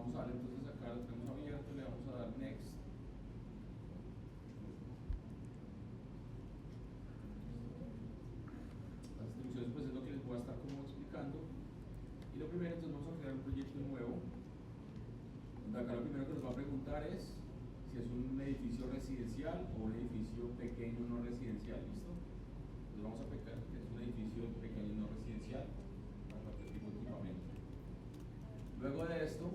vamos a darle entonces acá, lo tenemos abierto, le vamos a dar next. Las instrucciones pues es lo que les voy a estar como explicando. Y lo primero, entonces vamos a crear un proyecto nuevo. Acá lo primero que nos va a preguntar es si es un edificio residencial o un edificio pequeño no residencial, ¿listo? Entonces vamos a pecar que es un edificio pequeño no residencial para cualquier tipo de equipamiento. Luego de esto,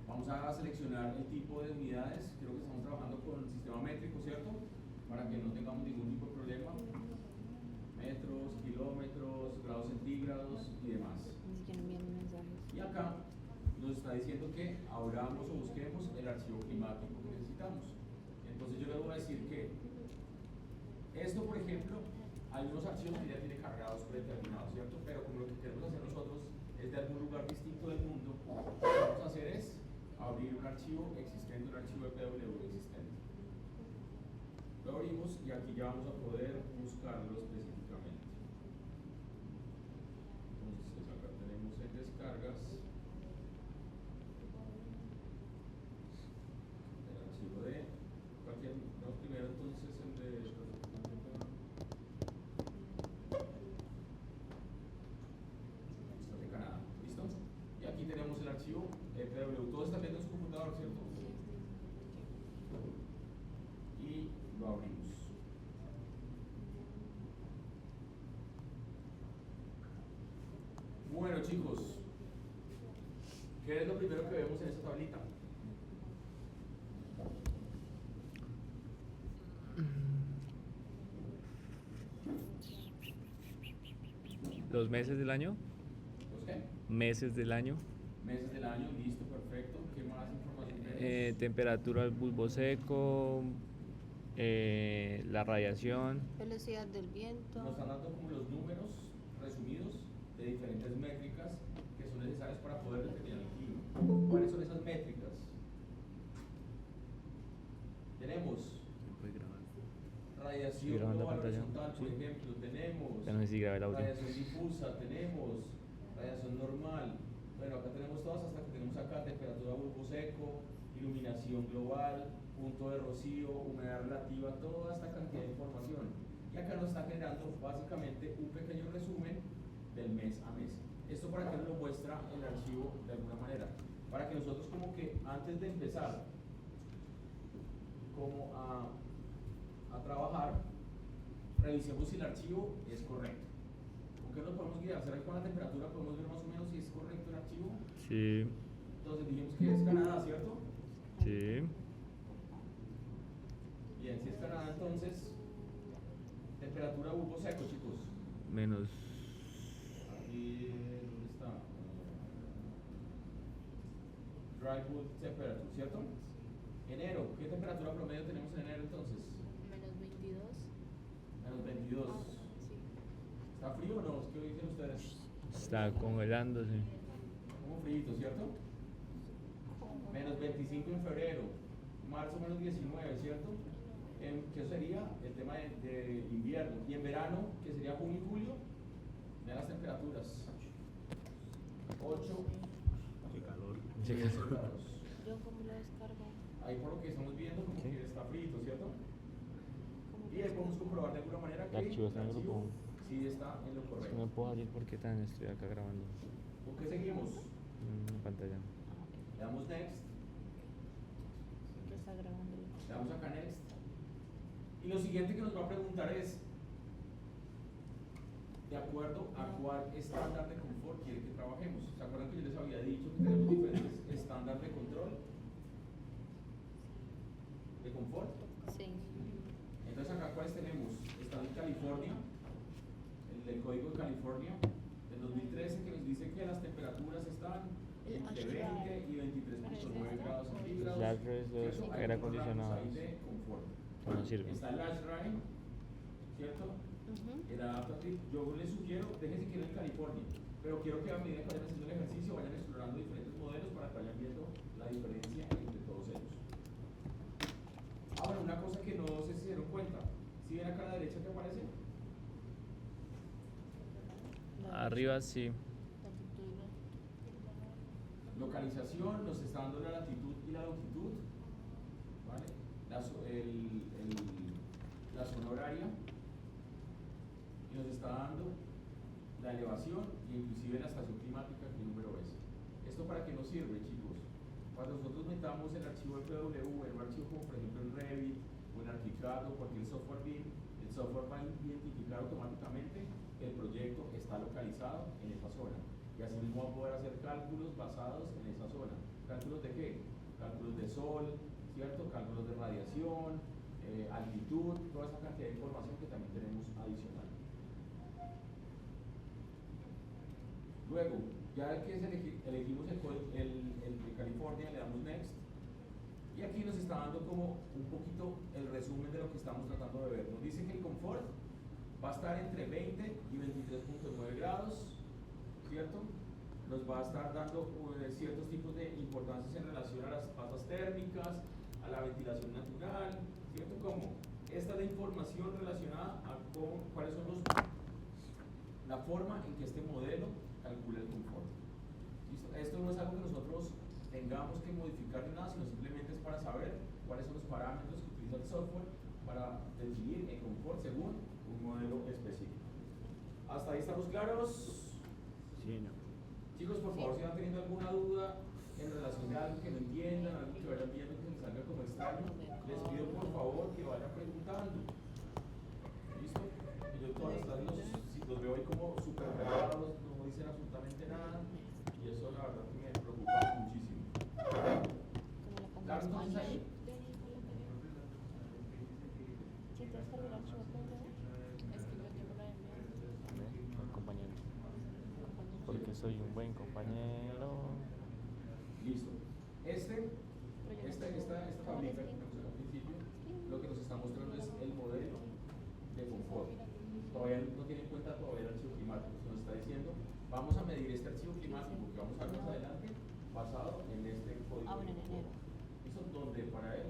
vamos a seleccionar el tipo de unidades. Creo que estamos trabajando con sistema métrico, ¿cierto? Para que no tengamos ningún tipo de problema. Metros, kilómetros, grados centígrados y demás. Así que no envían mensajes. Y acá nos está diciendo que abramos o busquemos el archivo climático que necesitamos. Entonces yo le voy a decir que esto, por ejemplo, hay unos archivos que ya tiene cargados predeterminados, ¿cierto? Pero como lo que queremos hacer nosotros es de algún lugar distinto del mundo, lo que vamos a hacer es abrir un archivo existente, un archivo de PW existente. Lo abrimos y aquí ya vamos a poder buscarlo específicamente. Entonces acá tenemos en descargas el archivo de cualquier, no, primero entonces el de Canadá, ¿listo? Y aquí tenemos el archivo PW, todo está viendo en su computador, ¿cierto? Y lo abrimos. Bueno, chicos, ¿qué es lo primero que vemos en esta tablita? ¿Los meses del año? ¿Los qué? Meses del año. Meses del año, listo, perfecto. ¿Qué más información tenemos? Temperatura del bulbo seco, la radiación. Velocidad del viento. Nos están dando como los números resumidos de diferentes métricas que son necesarias para poder determinar el clima. ¿Cuáles son esas métricas? Tenemos radiación global horizontal, por ejemplo, tenemos Ya no sé si grabé el audio. radiación difusa, tenemos radiación normal. Bueno, acá tenemos todas hasta que tenemos acá temperatura bulbo seco, iluminación global, punto de rocío, humedad relativa, toda esta cantidad de información. Y acá nos está generando básicamente un pequeño resumen del mes a mes. Esto para que nos lo muestra el archivo de alguna manera, para que nosotros como que antes de empezar como a trabajar, revisemos si el archivo es correcto. ¿Con qué nos podemos guiar? ¿Será que con la temperatura podemos ver más o menos si es correcto el archivo? Sí, Entonces dijimos que es Canadá, ¿cierto? sí. Bien, si es Canadá, entonces temperatura bulbo seco, chicos. Menos. Aquí, ¿dónde está? Dry bulb temperature, ¿cierto? Enero, ¿qué temperatura promedio tenemos en enero entonces? Menos 22. Menos 22. Sí. ¿Está frío o no? ¿Qué dicen ustedes? Está congelándose. Como frío, ¿cierto? Menos 25 en febrero, marzo menos 19, ¿cierto? ¿Qué sería el tema de invierno? Y en verano, que sería junio y julio, vean las temperaturas. 8. Qué calor. Grados. Yo como lo descargo. Ahí por lo que estamos viendo, como Sí. que está frío, ¿cierto? ¿Cómo Y ahí podemos comprobar de alguna manera que El archivo está en el grupo. sí está en lo No me correcto. puedo abrir porque tan estoy acá grabando ¿Con qué seguimos? en pantalla. Le damos next, que está grabando? le damos acá next. Y lo siguiente que nos va a preguntar es, ¿de acuerdo a cuál estándar de confort quiere que trabajemos? ¿Se acuerdan que yo les había dicho que tenemos diferentes estándares de control? ¿De confort? Sí. Entonces acá cuáles tenemos, está en California, el del código de California del 2013 que nos dice que las temperaturas están entre 20 y 23.9 grados centígrados. Las redes de ¿cierto? Hay aire unos rangos acondicionado. ahí de confort. No sirve. Está el Lash Dry, ¿cierto? El Adaptative, yo les sugiero, déjense que en California, pero quiero que a medida que vayan haciendo el ejercicio vayan explorando diferentes modelos para que vayan viendo la diferencia entre todos ellos. Ahora, una cosa que no sé si se dieron cuenta, ¿sí ven acá a la derecha que aparece? Arriba sí. Localización nos está dando la latitud y la longitud, ¿vale? La zona horaria, y nos está dando la elevación e inclusive la estación climática, qué número es. ¿Esto para qué nos sirve, chicos? Cuando nosotros metamos el archivo FW en un archivo como por ejemplo en Revit o en ArchiCAD o cualquier software BIM, el software va a identificar automáticamente que el proyecto está localizado en esa zona. Y así mismo va a poder hacer cálculos basados en esa zona. ¿Cálculos de qué? Cálculos de sol, ¿cierto? Cálculos de radiación, altitud, toda esa cantidad de información que también tenemos adicional. Luego, ya que elegimos el de California, le damos Next. Y aquí nos está dando como un poquito el resumen de lo que estamos tratando de ver. Nos dice que el confort va a estar entre 20 y 23.9 grados, ¿cierto? Nos va a estar dando ciertos tipos de importancias en relación a las pasas térmicas, a la ventilación natural, ¿cierto? Como esta es la información relacionada a cuáles son la forma en que este modelo calcula el confort. ¿Listo? Esto no es algo que nosotros tengamos que modificar ni nada, sino simplemente es para saber cuáles son los parámetros que utiliza el software para definir el confort según un modelo específico. ¿Hasta ahí estamos claros? Sí, no. Chicos, por favor, si van teniendo alguna duda en relación a algo que no entiendan, algo que vayan viendo que se les salga como extraño, les pido por favor que vayan preguntando. ¿Listo? Y yo todas las tardes los veo ahí como súper pegados, no dicen absolutamente nada, y eso la verdad que me preocupa muchísimo. Claro, entonces ahí. Si te descargas el archivo PDF, es que yo tengo la Buen compañero. Porque soy un buen compañero. Listo. Esta tablita que tenemos al principio, lo que nos está mostrando es el modelo de confort. Todavía no tiene en cuenta todavía el archivo climático. Nos está diciendo, vamos a medir este archivo climático que vamos a ver más adelante, basado en este código. Ahora en enero. Eso donde para él,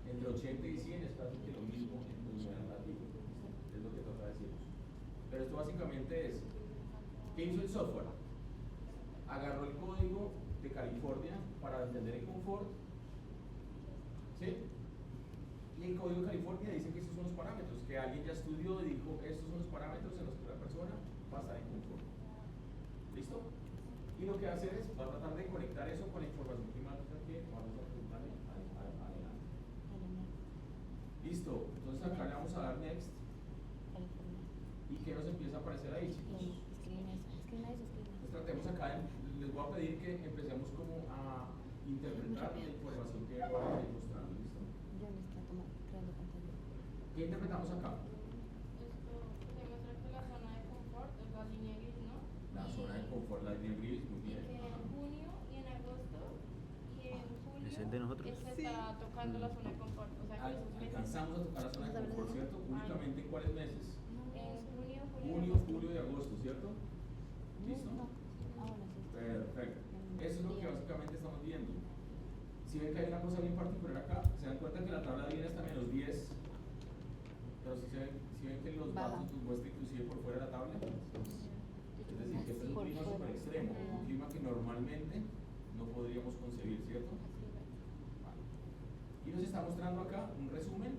entre 80 y 100 es casi que lo mismo en un nivel relativo. Es lo que trata de decirnos. Pero esto básicamente es, ¿qué hizo el software? Agarró el código de California para entender el confort, ¿sí? Y el código de California dice que estos son los parámetros, que alguien ya estudió y dijo, estos son los parámetros en los que una persona va a estar en confort. ¿Listo? Y lo que hace es, va a tratar de conectar eso con la información climática que vamos a preguntar adelante. Listo, entonces acá le vamos a dar Next. ¿Y qué nos empieza a aparecer ahí, chicos? Entonces tratemos acá, les voy a pedir que empecemos como a interpretar la información que vamos a ir mostrando, ¿listo? Yo me está creando pantalla. ¿Qué interpretamos acá? Esto demuestra que la zona de confort es la línea gris, ¿no? La zona de confort, la línea gris, muy Y bien. que en junio y en agosto y en julio ¿Es el de nosotros? se está tocando la zona de confort. O sea que esos meses, Alcanzamos a tocar la zona de confort, ¿cierto? Únicamente en cuáles meses? en junio, Junio, julio y agosto, ¿cierto? ¿Listo? Perfecto. Eso es lo que básicamente estamos viendo. Si ven que hay una cosa bien particular acá, se dan cuenta que la tabla viene hasta -10, pero si ven que los Baja. datos muestran inclusive por fuera de la tabla. Es decir, que este es un Por clima fuera. súper extremo, un clima que normalmente no podríamos concebir, ¿cierto? Vale. Y nos está mostrando acá un resumen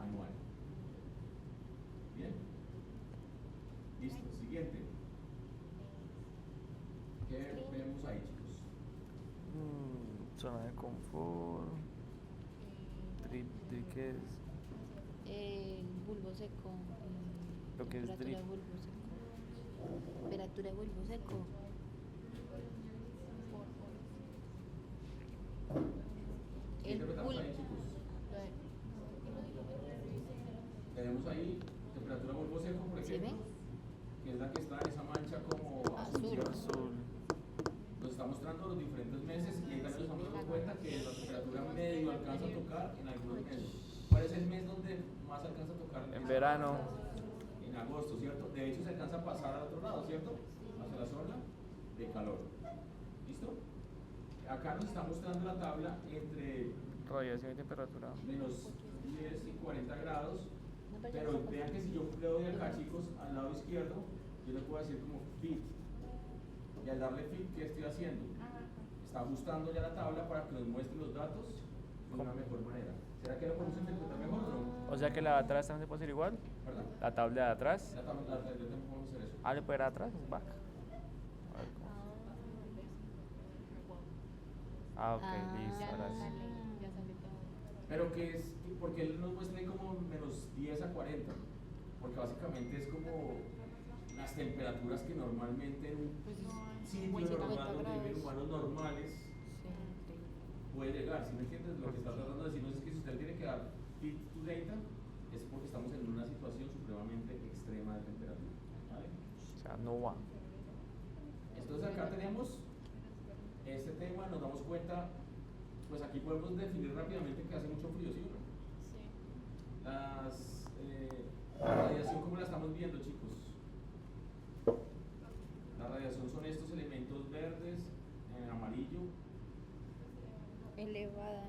anual. Bien. Listo, siguiente. ¿Qué vemos ahí, chicos? Zona de confort. ¿Qué es? Bulbo seco. Lo que es Temperatura drip. de bulbo seco. Temperatura de bulbo seco. ¿Qué interpretamos ahí, chicos? Tenemos ahí temperatura bulbo seco, por ¿Se ejemplo, ve? que es la que está en esa mancha como Azul. ¿cierto? Azul. Nos está mostrando los diferentes meses y ahí también nos estamos dando cuenta que la temperatura medio alcanza a tocar en algunos meses. ¿Cuál es el mes donde más alcanza a tocar? En verano. En agosto, ¿cierto? De hecho se alcanza a pasar al otro lado, ¿cierto? Hacia la zona de calor. ¿Listo? Acá nos está mostrando la tabla entre Radiación y temperatura. menos 10 y 40 grados. No, pero ya Pero está vean que si yo le doy acá, chicos, al lado izquierdo, yo le puedo decir como fit. y al darle fit, ¿qué estoy haciendo? Está ajustando ya la tabla para que nos muestre los datos de una mejor manera. ¿Será que lo podemos interpretar mejor o no? O sea que la de atrás también se puede hacer igual. ¿Verdad? La tabla de atrás. Ya también podemos hacer eso. Ah, le puede dar atrás, es back. A ver cómo. Ah, ok, listo, Ya ahora sí. sale, ya sale todo. Pero que es, porque él nos muestra ahí como menos 10 a 40, porque básicamente es como las temperaturas que normalmente en un Pues es sitio muy normal 50 donde viven grados. humanos normales Sí. puede llegar. Si me entiendes, lo que está tratando de decirnos es que si usted tiene que dar fit to data es porque estamos en una situación supremamente extrema de temperatura, ¿vale? O sea, no va. Entonces acá tenemos este tema, nos damos cuenta, pues aquí podemos definir rápidamente que hace mucho frío, ¿sí o no? Sí. La radiación, ¿cómo la estamos viendo, chicos? La radiación son estos elementos verdes, amarillo, Elevada.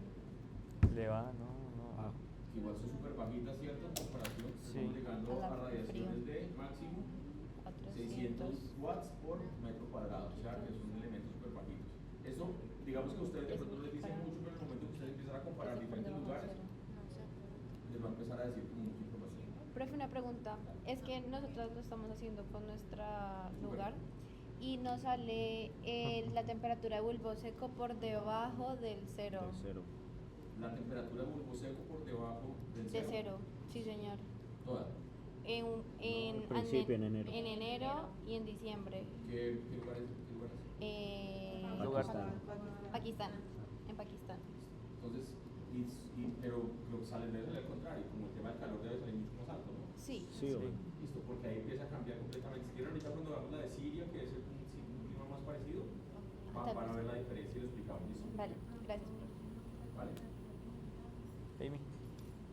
Le va, no, no. que igual son súper bajitas, ¿cierto? En comparación, Sí. estamos llegando A la a radiaciones frío. de máximo 400. 600 watts por metro cuadrado, o sea que son elementos súper bajitos. Eso, digamos que a ustedes de Es pronto les dice para- mucho, pero en el momento que ustedes empiezan a comparar Eso por diferentes debajo de lugares, cero. No sé. les va a empezar a decir como mucha información. Profe, una pregunta. Es que nosotros lo estamos haciendo con nuestro lugar y nos sale la temperatura de bulbo seco por debajo del cero. De cero. La temperatura de bulbo seco por debajo del De cero, sí señor. Toda. En Al principio, en enero. En enero y en diciembre. ¿Qué lugares? ¿Qué lugares? Lugar. Pakistán. En Pakistán. Entonces, pero lo que sale debe ser al contrario, como el tema del calor debe salir mucho más alto, ¿no? Sí. Sí, o Listo, porque ahí empieza a cambiar completamente. Si quieren ahorita cuando veamos la de Siria, que es un clima más parecido, van a ver la diferencia y lo explicamos, ¿listo? Vale, gracias, profe. Vale. Amy.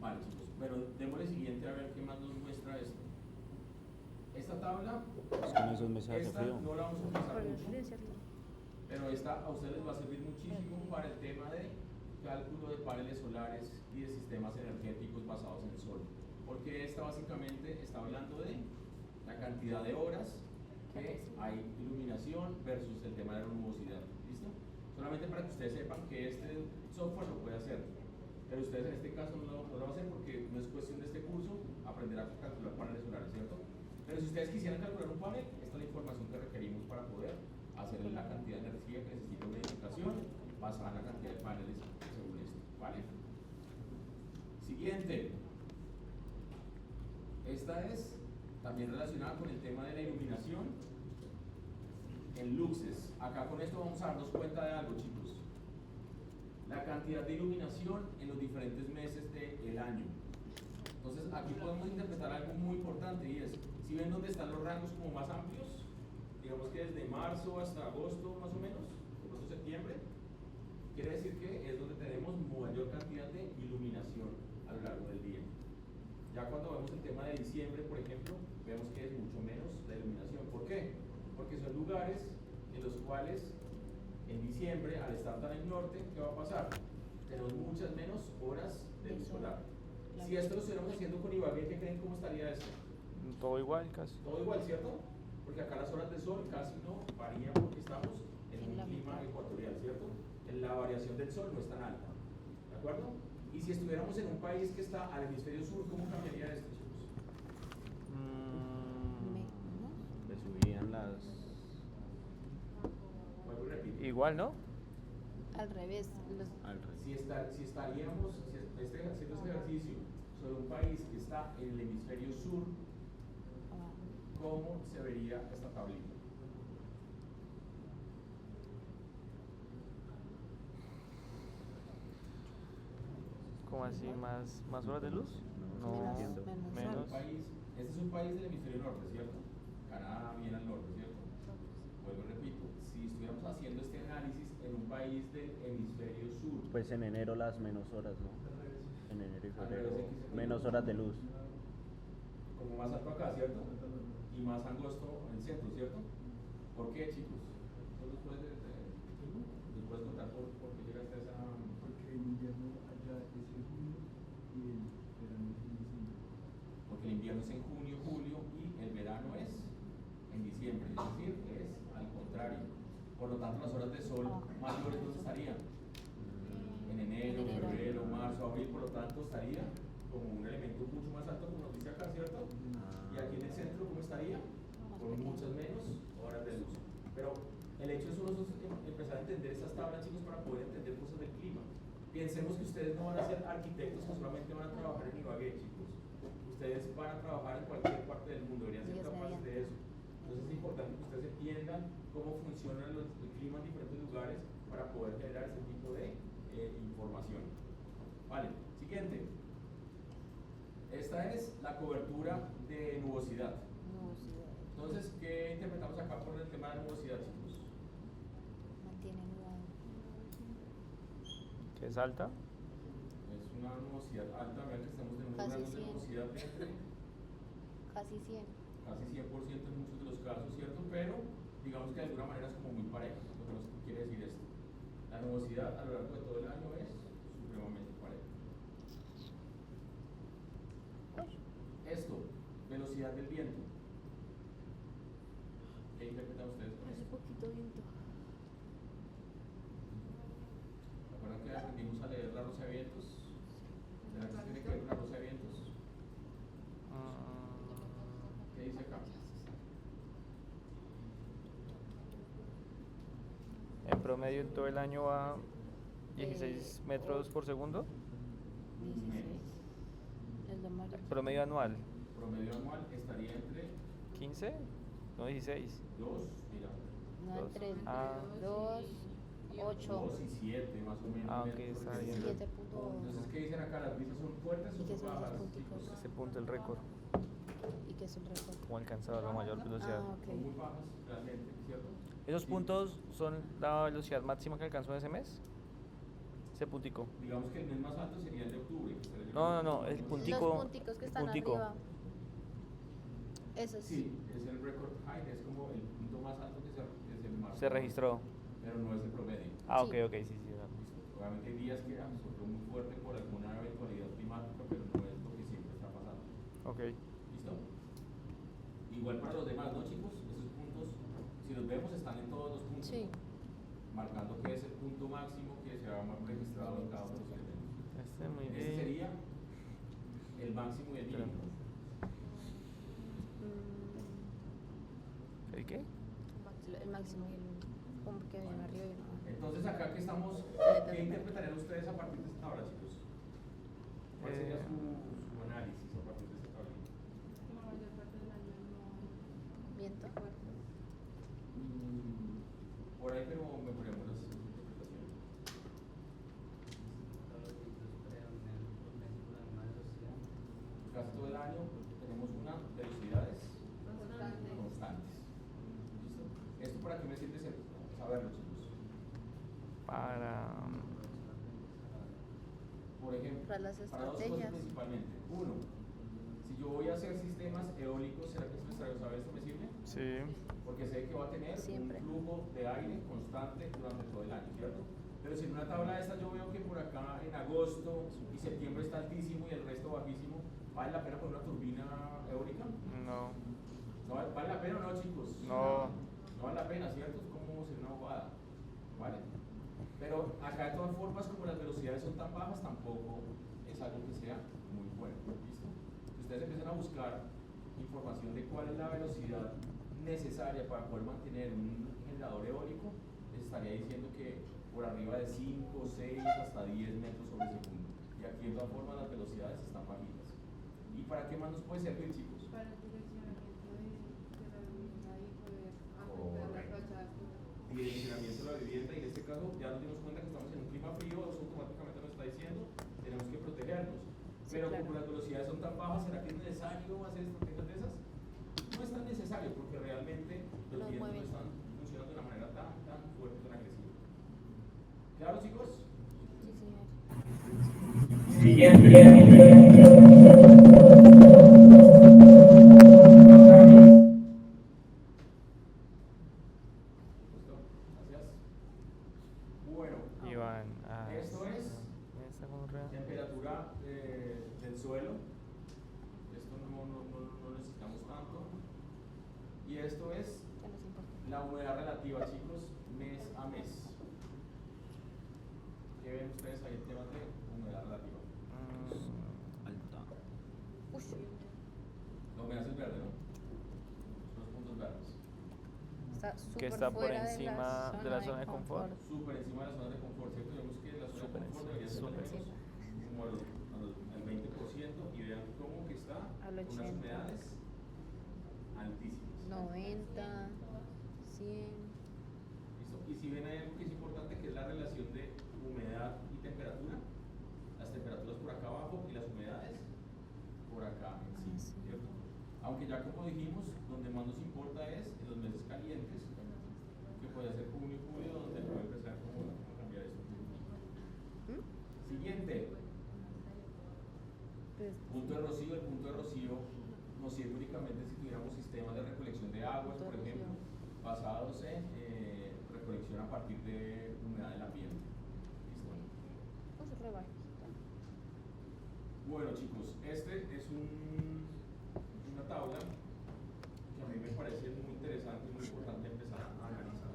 Vale, chicos, pero démosle siguiente a ver qué más nos muestra esto. Esta tabla, es que en esos meses hace esta frío. no la vamos a utilizar Por el mucho, frío, ¿cierto? pero esta a ustedes les va a servir muchísimo para el tema de cálculo de paneles solares y de sistemas energéticos basados en el sol. Porque esta básicamente está hablando de la cantidad de horas que hay iluminación versus el tema de la luminosidad. ¿Listo? Solamente para que ustedes sepan que este software lo puede hacer. Pero ustedes en este caso no lo van a hacer porque no es cuestión de este curso aprender a calcular paneles solares, ¿cierto? Pero si ustedes quisieran calcular un panel, esta es la información que requerimos para poder hacer la cantidad de energía que necesita una edificación basada en la cantidad de paneles según esto, ¿vale? Siguiente. Esta es también relacionada con el tema de la iluminación en luxes. Acá con esto vamos a darnos cuenta de algo, chicos. La cantidad de iluminación en los diferentes meses del año. Entonces aquí podemos interpretar algo muy importante y es, si ven dónde están los rangos como más amplios, digamos que desde marzo hasta agosto más o menos, de pronto septiembre, quiere decir que es donde tenemos mayor cantidad de iluminación a lo largo del día. Ya cuando vemos el tema de diciembre, por ejemplo, vemos que es mucho menos la iluminación. ¿Por qué? Porque son lugares en los cuales en diciembre, al estar tan al norte, ¿qué va a pasar? Tenemos muchas menos horas de luz solar. Si esto lo estuviéramos haciendo con Ibagué, ¿qué creen cómo estaría esto? Todo igual, casi. Todo igual, ¿cierto? Porque acá las horas de sol casi no varían porque estamos en un clima ecuatorial, ¿cierto? La variación del sol no es tan alta, ¿de acuerdo? Y si estuviéramos en un país que está al hemisferio sur, ¿cómo cambiaría esto, chicos? Le subían las. Vuelvo y repito. Igual, ¿no? Al revés. Al revés. Si estaríamos haciendo este ejercicio sobre un país que está en el hemisferio sur, ¿cómo se vería esta tablita? ¿Cómo así? ¿Más horas de luz? No, Menos, menos. Este es un país del hemisferio norte, ¿cierto? Canadá bien al norte, ¿cierto? Vuelvo y repito, si estuviéramos haciendo este análisis en un país del hemisferio sur, Pues en enero las menos horas, ¿no? En enero y Al febrero. revés, ¿en qué sentido? Menos horas de luz. como más alto acá, ¿cierto? Y más angosto en el centro, ¿cierto? ¿Por qué, chicos? ¿Tú nos puedes contar por qué llegaste a esa...? Porque el invierno allá es en junio y el verano es en diciembre. Porque el invierno es en junio, julio y el verano es en diciembre, es decir, es al contrario. Por lo tanto, las horas de sol mayores, ¿dónde estarían? En enero, Enero. febrero, marzo, abril, por lo tanto, estaría como un elemento mucho más alto, como nos dice acá, ¿cierto? Y aquí en el centro, ¿cómo estaría? Con muchas menos horas de luz. Pero el hecho es nosotros empezar a entender estas tablas, chicos, para poder entender cosas del clima. Pensemos que ustedes no van a ser arquitectos que solamente van a trabajar en Ibagué, chicos. Ustedes van a trabajar en cualquier parte del mundo, deberían ser capaces de eso. Entonces es importante que ustedes entiendan cómo funciona el clima en diferentes lugares para poder generar ese tipo de información. Vale, siguiente. Esta es la cobertura de nubosidad. Entonces, ¿qué interpretamos acá por el tema de nubosidad, chicos? Mantiene nublado. ¿Que es alta? Es una nubosidad alta, vean que estamos teniendo Casi grados de 100. nubosidad de Casi 100. casi 100% en muchos de los casos, ¿cierto? Pero digamos que de alguna manera es como muy pareja. Lo que nos quiere decir esto. La nubosidad a lo largo de todo el año es supremamente pareja. Esto, velocidad del viento. ¿Qué interpretan ustedes con Hace esto? poquito viento. ¿Se acuerdan que aprendimos a leer la rosa de vientos? ¿Será que se tiene que ver con la rosa de vientos? ¿Qué dice acá? En promedio en todo el año va 16 metros por segundo. 16. Es lo más. Promedio anual. Promedio anual estaría entre 15, no 16. 2, mira, No, Dos. entre Ah. 2, 8, 2 y 7 más o menos. Ah, ok, metros por está bien. segundo. 7.2. Entonces, ¿qué dicen acá? ¿Las brisas son fuertes ¿Y o qué son son esos bajas? punticos? chicos? Ese punto el récord. ¿Y qué es el récord? Como alcanzado la mayor velocidad. Ah, Son muy ok. bajas realmente, ¿cierto? ¿Esos Sí. puntos son la velocidad máxima que alcanzó en ese mes? Ese puntico. Digamos que el mes más alto sería el de octubre. que estaría No, llegando el a- puntico. Los punticos que el están puntico. arriba. Esos. Sí, es el record height, es como el punto más alto que se marcó. Se registró. Pero no es el promedio. Ah, Sí. ok, sí. Listo. Obviamente hay días que sopló muy fuerte por alguna eventualidad climática, pero no es lo que siempre está pasando. Ok. ¿Listo? Igual para los demás, ¿no, chicos? Esos puntos, si los vemos, están en todos los puntos. Sí. Marcando que es el punto máximo que se ha registrado en cada uno de los elementos. Muy Ese bien. sería el máximo y el mínimo. ¿El qué? El máximo y el mínimo. Como que hay uno arriba y uno abajo. Entonces acá que estamos, ¿qué interpretarían ustedes a partir de esta tabla, chicos? ¿Cuál sería su análisis a partir de esta tabla? La mayor parte del año no hay Viento. fuerte. Por ahí, pero mejoremos las interpretaciones. Casi todo el año tenemos una velocidades constantes. ¿Listo? ¿Esto para qué me sirve saberlo, chicos? Para. Por ejemplo, Para las dos cosas estrategias. principalmente. Uno, si yo voy a hacer sistemas eólicos, ¿será que es necesario saber esto me sirve? Sí. Porque sé que va a tener Siempre. un flujo de aire constante durante todo el año, ¿cierto? Pero si en una tabla de estas yo veo que por acá en agosto y septiembre está altísimo y el resto bajísimo, ¿vale la pena poner una turbina eólica? No. ¿No vale la pena o no, chicos? No. No vale la pena, ¿cierto? Es como ser una bobada, ¿vale? Pero acá de todas formas, como las velocidades son tan bajas, tampoco es algo que sea muy bueno, ¿listo? Si ustedes empiezan a buscar información de cuál es la velocidad necesaria para poder mantener un generador eólico, les estaría diciendo que por arriba de 5, 6, hasta 10 metros sobre segundo. Y aquí de todas formas las velocidades están bajitas. ¿Y para qué más nos puede servir, chicos? Para el direccionamiento de la vivienda y poder afectar las fachadas. Direccionamiento de la vivienda, y en este caso ya nos dimos cuenta que estamos en un clima frío, eso automáticamente nos está diciendo, tenemos que protegernos. Pero claro. como las velocidades son tan bajas, ¿será que es necesario hacer estrategias de esas? No es tan necesario, porque realmente los Los vientos no mueven. están funcionando de una manera tan fuerte, tan agresiva. ¿Claro, chicos? Sí, señor. Listo, gracias. Bueno, Iván. esto es Esta gonorrea. temperatura del suelo. Esto no necesitamos tanto. Y esto es que nos importa. La humedad relativa, chicos, mes a mes. ¿Qué ven ustedes ahí en temas de humedad relativa? Alta. Ush, La humedad es verde, ¿no? Los puntos verdes. está Que súper está por fuera encima de la zona de confort. Súper encima de la zona de confort, ¿cierto? Vemos que la zona Súper de confort debería encima, ser súper como al 20% y vean cómo que está Al con unas 80. humedades altísimas. 90, 100. ¿Listo? Y si ven hay algo que es importante, que es la relación de humedad y temperatura. Las temperaturas por acá abajo y las humedades por acá encima, Sí. ¿cierto? Aunque ya como dijimos, donde más nos importa es en los meses calientes, que puede ser junio y julio, donde puede empezar cómo cambiar esto. Siguiente, Pues, punto de rocío. El punto de rocío nos sirve únicamente si tuviéramos sistemas de recolección de aguas, Punto de por ejemplo, rocío. basados en recolección a partir de humedad del ambiente. ¿Listo? pues re bajita. Bueno, chicos, este es una tabla que a mí me parece muy interesante y muy importante empezar a analizar.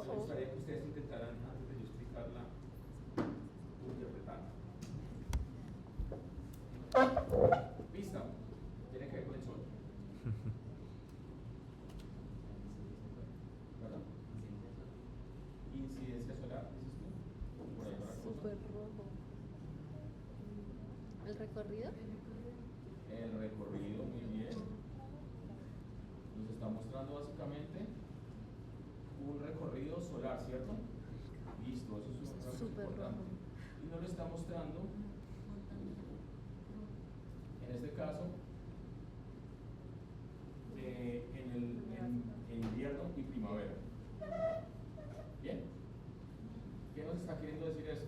Me gustaría que ustedes intentaran, antes de yo explicarla, interpretarla. Pista, tiene que ver con el sol. ¿Verdad? Incidencia solar, dices tú. Por ahí va la cosa. Súper rojo. ¿El recorrido? El recorrido, muy bien. Nos está mostrando básicamente un recorrido solar, ¿cierto? Listo, eso es algo Súper importante. rojo. Y nos lo está mostrando, en este caso, en invierno y primavera. Bien. ¿Qué nos está queriendo decir esto?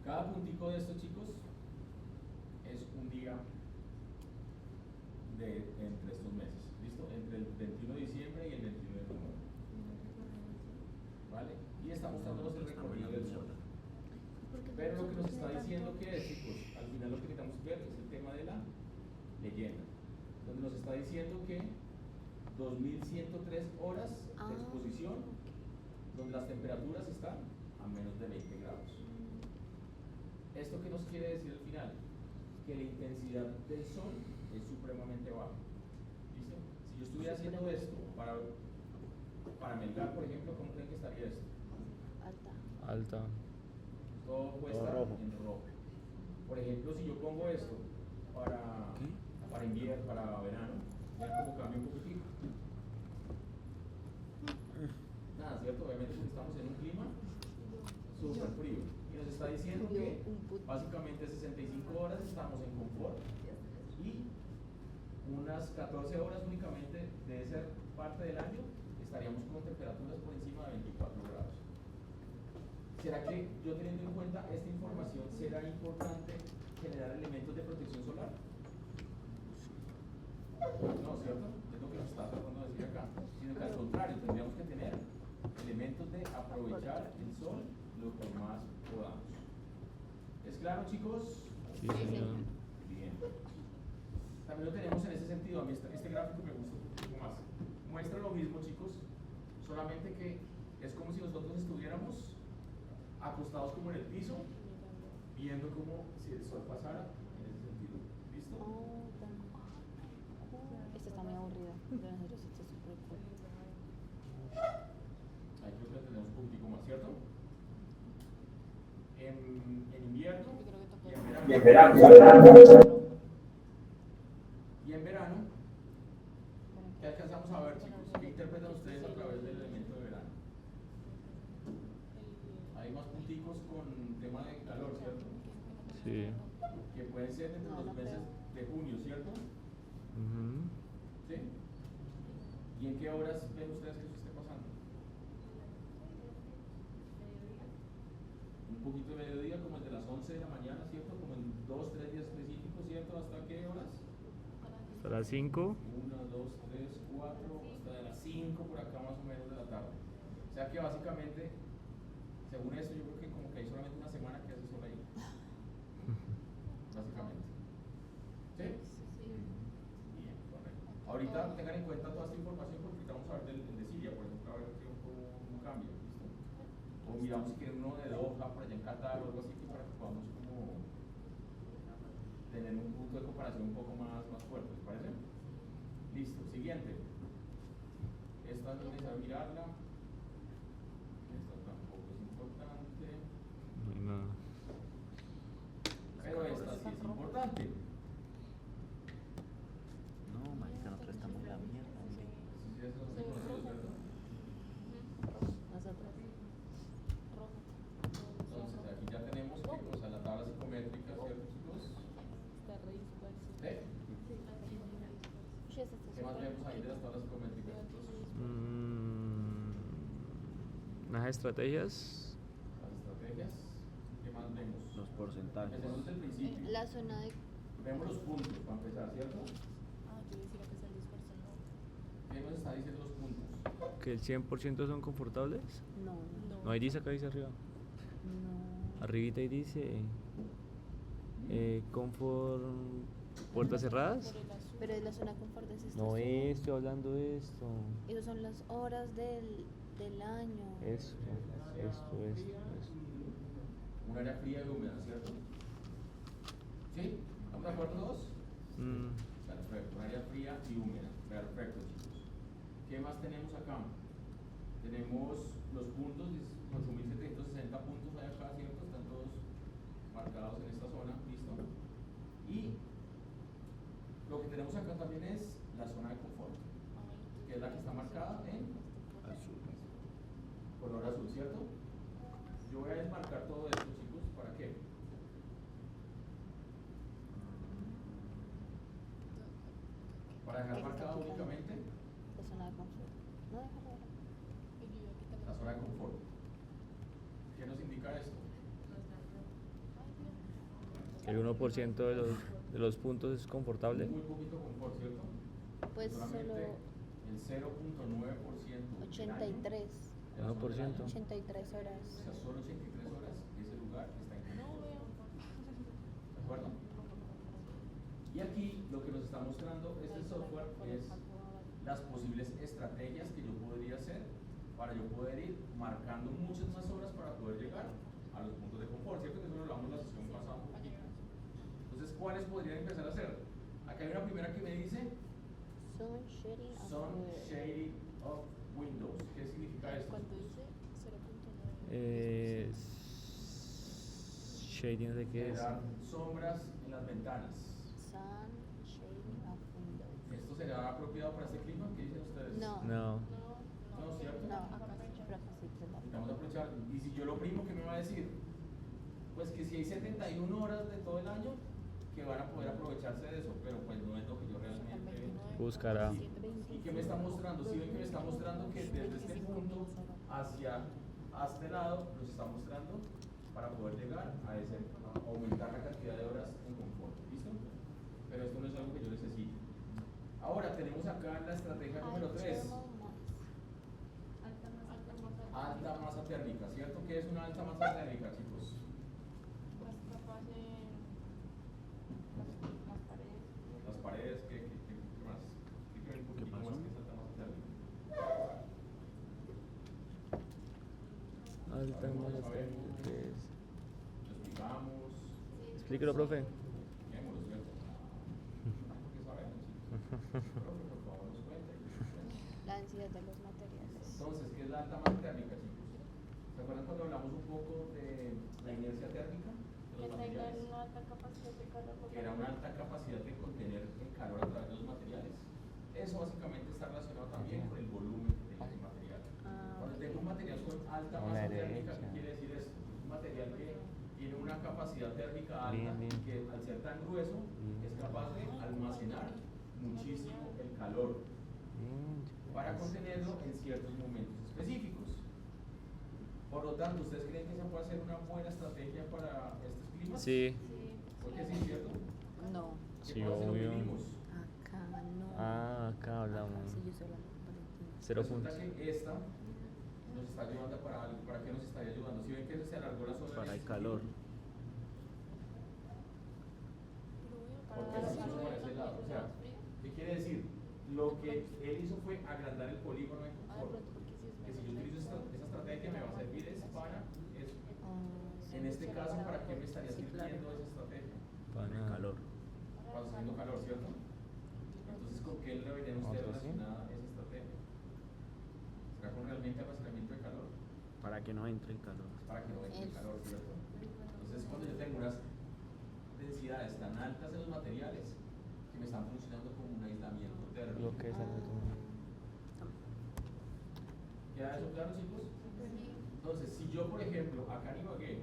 Cada puntico de estos, chicos, es un día entre estos meses, ¿listo? Entre el 21 de diciembre y el 21 de noviembre. ¿Vale? Y está mostrándonos el recorrido del sol. Pero lo que nos está diciendo que es, chicos, al final lo que necesitamos ver es el tema de la leyenda, donde nos está diciendo que 2103 horas de exposición, donde las temperaturas están a menos de 20 grados. ¿Esto qué nos quiere decir al final? Que la intensidad del sol es supremamente baja. ¿Listo? Si yo estuviera haciendo esto para Melgar, por ejemplo, ¿cómo creen que estaría esto? Alta. Alta. Todo puede estar rojo. en rojo. Por ejemplo, si yo pongo esto para invierno, para verano, vean cómo cambia un poquitico. Nada, ¿cierto? Obviamente porque estamos en un clima súper frío. Y nos está diciendo que básicamente 65 horas estamos en confort y unas 14 horas únicamente de esa parte del año estaríamos con temperaturas por encima de 24 grados. ¿Será que yo teniendo en cuenta esta información, será importante generar elementos de protección solar? No, ¿cierto? Es lo que nos está tratando de decir acá. Sino que al contrario, tendríamos que tener elementos de aprovechar el sol lo que más podamos. ¿Es claro, chicos? Sí, señor. Bien. También lo tenemos en ese sentido. A mí este gráfico me gusta un poquito más. Muestra lo mismo, chicos, solamente que es como si nosotros estuviéramos acostados como en el piso, viendo como si el sol pasara en ese sentido. ¿Listo? Esta está muy aburrida. De nosotros está súper cool. Ahí creo que la tenemos un poquitico más, ¿cierto? En invierno y en verano. Y en verano, ¿qué alcanzamos a ver, chicos? ¿Qué interpretan ustedes a través del elemento de verano? Hay más punticos con tema de calor, ¿cierto? Sí. Que pueden ser entre los meses de junio, ¿cierto? Ujú. ¿Sí? ¿Y en qué horas ven ustedes que eso esté pasando? Un poquito de mediodía, como desde las 11 de la mañana, ¿cierto? Como en 2, 3 días específicos, ¿cierto? ¿Hasta qué horas? Hasta las 5. 1, 2, 3, 4, hasta de las 5 por acá más o menos de la tarde. O sea que básicamente, según esto, yo creo que como que hay solamente una semana que hace sol ahí. Básicamente. ¿Sí? Sí. Bien, correcto. Ahorita tengan en cuenta toda esta información porque ahorita vamos a ver del de Siria, por ejemplo, a ver cómo cambia, ¿listo? O miramos si quieren uno de Doha por allá en Qatar o algo así que para que podamos como tener un punto de comparación un poco más fuerte, ¿les parece? Listo, siguiente. Esta no es necesario mirarla. Esta tampoco es importante. No hay nada. Pero esta sí es importante. No, marica, nosotros estamos la mierda, hombre. Sí, sí, eso se conoce, ¿cierto? Nosotros. Rojo. Entonces aquí ya tenemos qué cosa, la tabla psicométrica, ¿cierto, chicos? Está re disperso. ¿Eh? Uy, esta está ¿Qué más súper vemos ahí de las tablas psicométricas? Unas estrategias. Las estrategias. ¿Qué más vemos? Los porcentajes. Empecemos desde el principio. La zona de Vemos los puntos para empezar, ¿cierto? Ah, yo decía que es el disperso, no. ¿Qué nos está diciendo los puntos? Que el 100% son confortables. no. No, ahí dice acá, dice arriba. No. Arribita ahí dice confort, puertas cerradas. Por el azul. Pero es la zona de confort de esta No, zona. estoy hablando de esto. Esas son las horas del año. Esto. Un área fría y húmeda, ¿cierto? ¿Sí? ¿Estamos de acuerdo todos? Perfecto, un área fría y húmeda. Perfecto, chicos. ¿Qué más tenemos acá? Tenemos los puntos, 8.760 puntos hay acá, ¿cierto? Están todos marcados en esta zona, ¿listo? Y lo que tenemos acá también es la zona de confort, que es la que está marcada en color azul, ¿cierto? Yo voy a desmarcar todo esto, chicos, ¿para qué? Para dejar marcada únicamente La zona de confort. No, déjalo. Y yo iba a quitar la zona de confort. ¿Qué nos indica esto? El 1% de los puntos es confortable. Muy poquito confort, ¿cierto? Pues solamente solo el 0.9%. 83. 1%. 83 horas. O sea, solo 83 horas ese lugar está en confort. ¿De acuerdo? Y aquí lo que nos está mostrando este software es las posibles estrategias que yo podría hacer para yo poder ir marcando muchas más horas para poder llegar a los puntos de confort, ¿cierto? Que eso lo hablamos la sesión pasada un poquito. Entonces, ¿cuáles podrían empezar a hacer? Acá hay una primera que me dice Sun shading of Sun wood. Shading of Windows. ¿Qué significa esto? ¿Cuánto dice? 0.9. Shading de qué es. Generar sombras en las ventanas. Sun shading of windows. ¿Esto será apropiado para este clima? ¿Qué dicen ustedes? No. No. No, ¿cierto? No, acá sí, pero acá sí, pues, la- Vamos a aprovechar. Y si yo lo primo, ¿qué me va a decir? Pues que si hay 71 horas de todo el año, que van a poder aprovecharse de eso, pero pues no es lo que yo realmente Buscará. ¿Y qué me está mostrando? Si ven que me está mostrando que desde este punto hacia este lado nos está mostrando para poder llegar a aumentar la cantidad de horas en confort, ¿listo? Pero esto no es algo que yo necesite. Ahora tenemos acá la estrategia número 3, alta masa térmica, ¿cierto? ¿Qué es una alta masa térmica, chicos? Las capas en las paredes. Las paredes, ¿qué más? Explíquenme un poquito pasó? más qué es alta masa térmica. Alta masa térmica, ¿qué es? Lo explicamos, Explíquelo, profe. expliquémoslo, ¿cierto? ¿Qué sabemos, chicos? Profe, por favor, nos cuenta. La densidad de los materiales. Entonces, ¿qué es la alta masa térmica, chicos? ¿Se acuerdan cuando hablamos un poco de la inercia térmica de Que los tengan materiales? una alta capacidad de calor. Que era una alta capacidad de contener el calor a través de los materiales. Eso básicamente está relacionado también con el volumen que tenga ese material. Cuando tengo un material con alta Con masa la térmica, ¿qué derecha. quiere decir esto? Es un material que tiene una capacidad térmica alta Bien, bien. y que al ser tan grueso es capaz de almacenar muchísimo el calor para contenerlo en ciertos momentos específicos. Por lo tanto, ¿ustedes creen que esa puede ser una buena estrategia para estos climas? Sí. Porque sí, ¿cierto? No. ¿Qué Sí, pasa si lo obvio. medimos? Acá no. Acá hablamos. Sí, yo estoy hablando con Valentina. 0 Resulta puntos. que esta nos está ayudando para algo. ¿Para qué nos estaría ayudando? Si ven que se alargó la zona Para de el calor. ¿Por qué se puso para ese lado? O sea, ¿qué quiere decir? Lo que él hizo fue agrandar el polígono de Ah, de confort. pronto porque si es Que si yo menor utilizo la esa estrategia me va a servir es para eso. Ah, En este caso, ¿para qué me estaría sí, claro. sirviendo esa estrategia? Para el calor. Cuando está haciendo calor, ¿cierto? Entonces, ¿con qué le deberían ustedes Otro sí. relacionar esa estrategia? ¿Será con realmente almacenamiento de calor? Para que no entre el calor. Para que no entre el calor, ¿cierto? Entonces, cuando yo tengo unas densidades tan altas en los materiales que me están funcionando como un aislamiento térmico. Lo que es algo. ¿Queda eso claro, chicos? Entonces, si yo, por ejemplo, acá en Ibagué,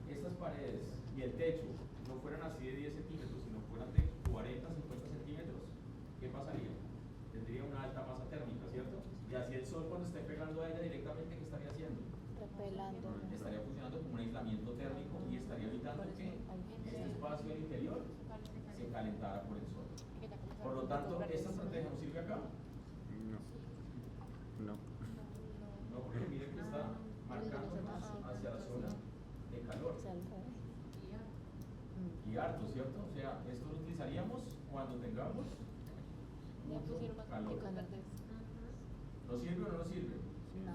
estas paredes y el techo no fueran así de 10 centímetros, sino fueran de 40, 50 centímetros, ¿qué pasaría? Tendría una alta masa térmica, ¿cierto? Y así el sol cuando esté pegando a ella directamente, ¿qué estaría haciendo? repelando. Estaría funcionando como un aislamiento térmico y estaría evitando que este espacio al interior se calentara por el sol. Por lo tanto, ¿esta estrategia nos sirve acá? No. No. No, porque miren que está marcándonos hacia la zona de calor. Y harto, ¿cierto? O sea, esto lo utilizaríamos cuando tengamos mucho calor. ¿Nos sirve o no nos sirve? No.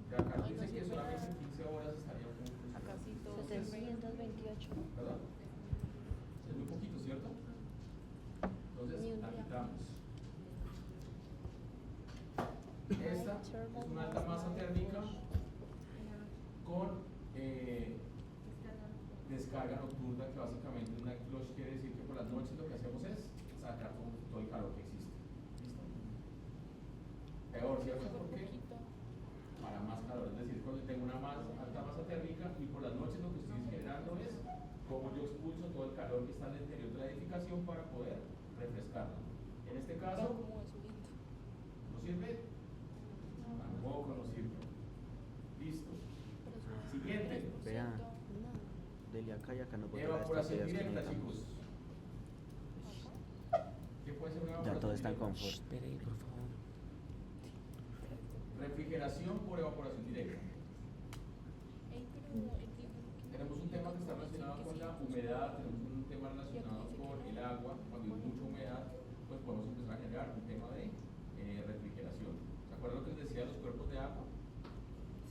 Que acá nos dice que solamente en 15 horas estaría funcionando. Acá sí todo se ve. 728. ¿Verdad? Es muy poquito, ¿cierto? Entonces, Ni un la día. quitamos. Esta es una alta masa térmica con descarga nocturna, que básicamente una clutch quiere decir que por las noches lo que hacemos es sacar todo el calor que existe. ¿Listo? Peor, ¿cierto? ¿Por qué? Para más calor, es decir, cuando tengo una más alta masa térmica y por las noches lo que estoy generando es cómo yo expulso todo el calor que está en el interior de la edificación para poder refrescarla. En este caso, ¿no sirve? Tampoco nos sirve. Listo. Siguiente. Vea. Dele acá y acá no puede Evaporación directa, chicos. ¿Qué puede ser una Ya evaporación todo está en directa? confort. Espere ahí, por favor. Refrigeración por evaporación directa. Tenemos un tema que está relacionado con la humedad, tenemos un tema relacionado con el agua. Cuando hay mucha humedad, pues podemos empezar a generar un tema de refrigeración. ¿Se acuerdan lo que les decía de los cuerpos de agua?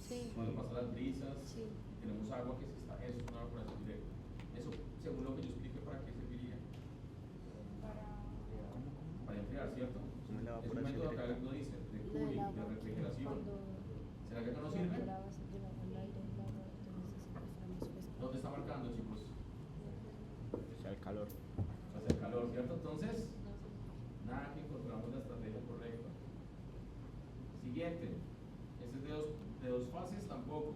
Sí. Cuando pasan las brisas, Sí. y tenemos agua que se está, eso es una evaporación directa. Eso, según lo que yo explique, ¿para qué serviría? Para enfriar, ¿cierto? ¿Cómo es la Es un evaporación método que directa? acá no dice, de Lo del cooling, de agua, refrigeración. cuando ¿Será que acá no sirve? evaporaba, se llevaba el aire, el agua, entonces se encuentra más fresco. ¿Dónde está marcando, chicos? O sea, el calor. Hacia el calor, ¿cierto? Entonces, nada que encontramos la estrategia correcta. Siguiente. Este es de dos fases, tampoco.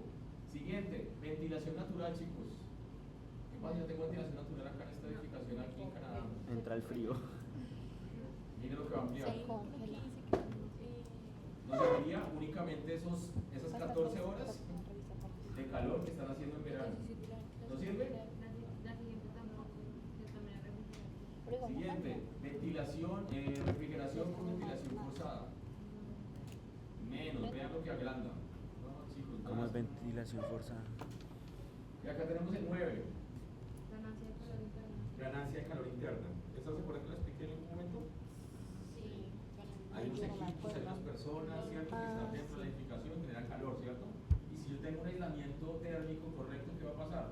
Siguiente, ventilación natural, chicos. ¿Qué pasa? Yo tengo ventilación natural acá en esta edificación, aquí en Canadá. Entra el frío. Miren lo que va a ampliar. Se congela. Nos serviría únicamente esas 14 horas de calor que están haciendo en verano. ¿No sirve? Siguiente, ventilación, refrigeración con ventilación forzada. Menos, vean lo que agranda. No, chicos, ¿Cómo es nada. ventilación forzada? Y acá tenemos el 9, ganancia de calor interna. ¿Esta se acuerdan que la expliqué en algún momento? Hay unos equipos, hay unas personas, ¿cierto? Que están dentro de la edificación y generan calor, ¿cierto? Y si yo tengo un aislamiento térmico correcto, ¿qué va a pasar?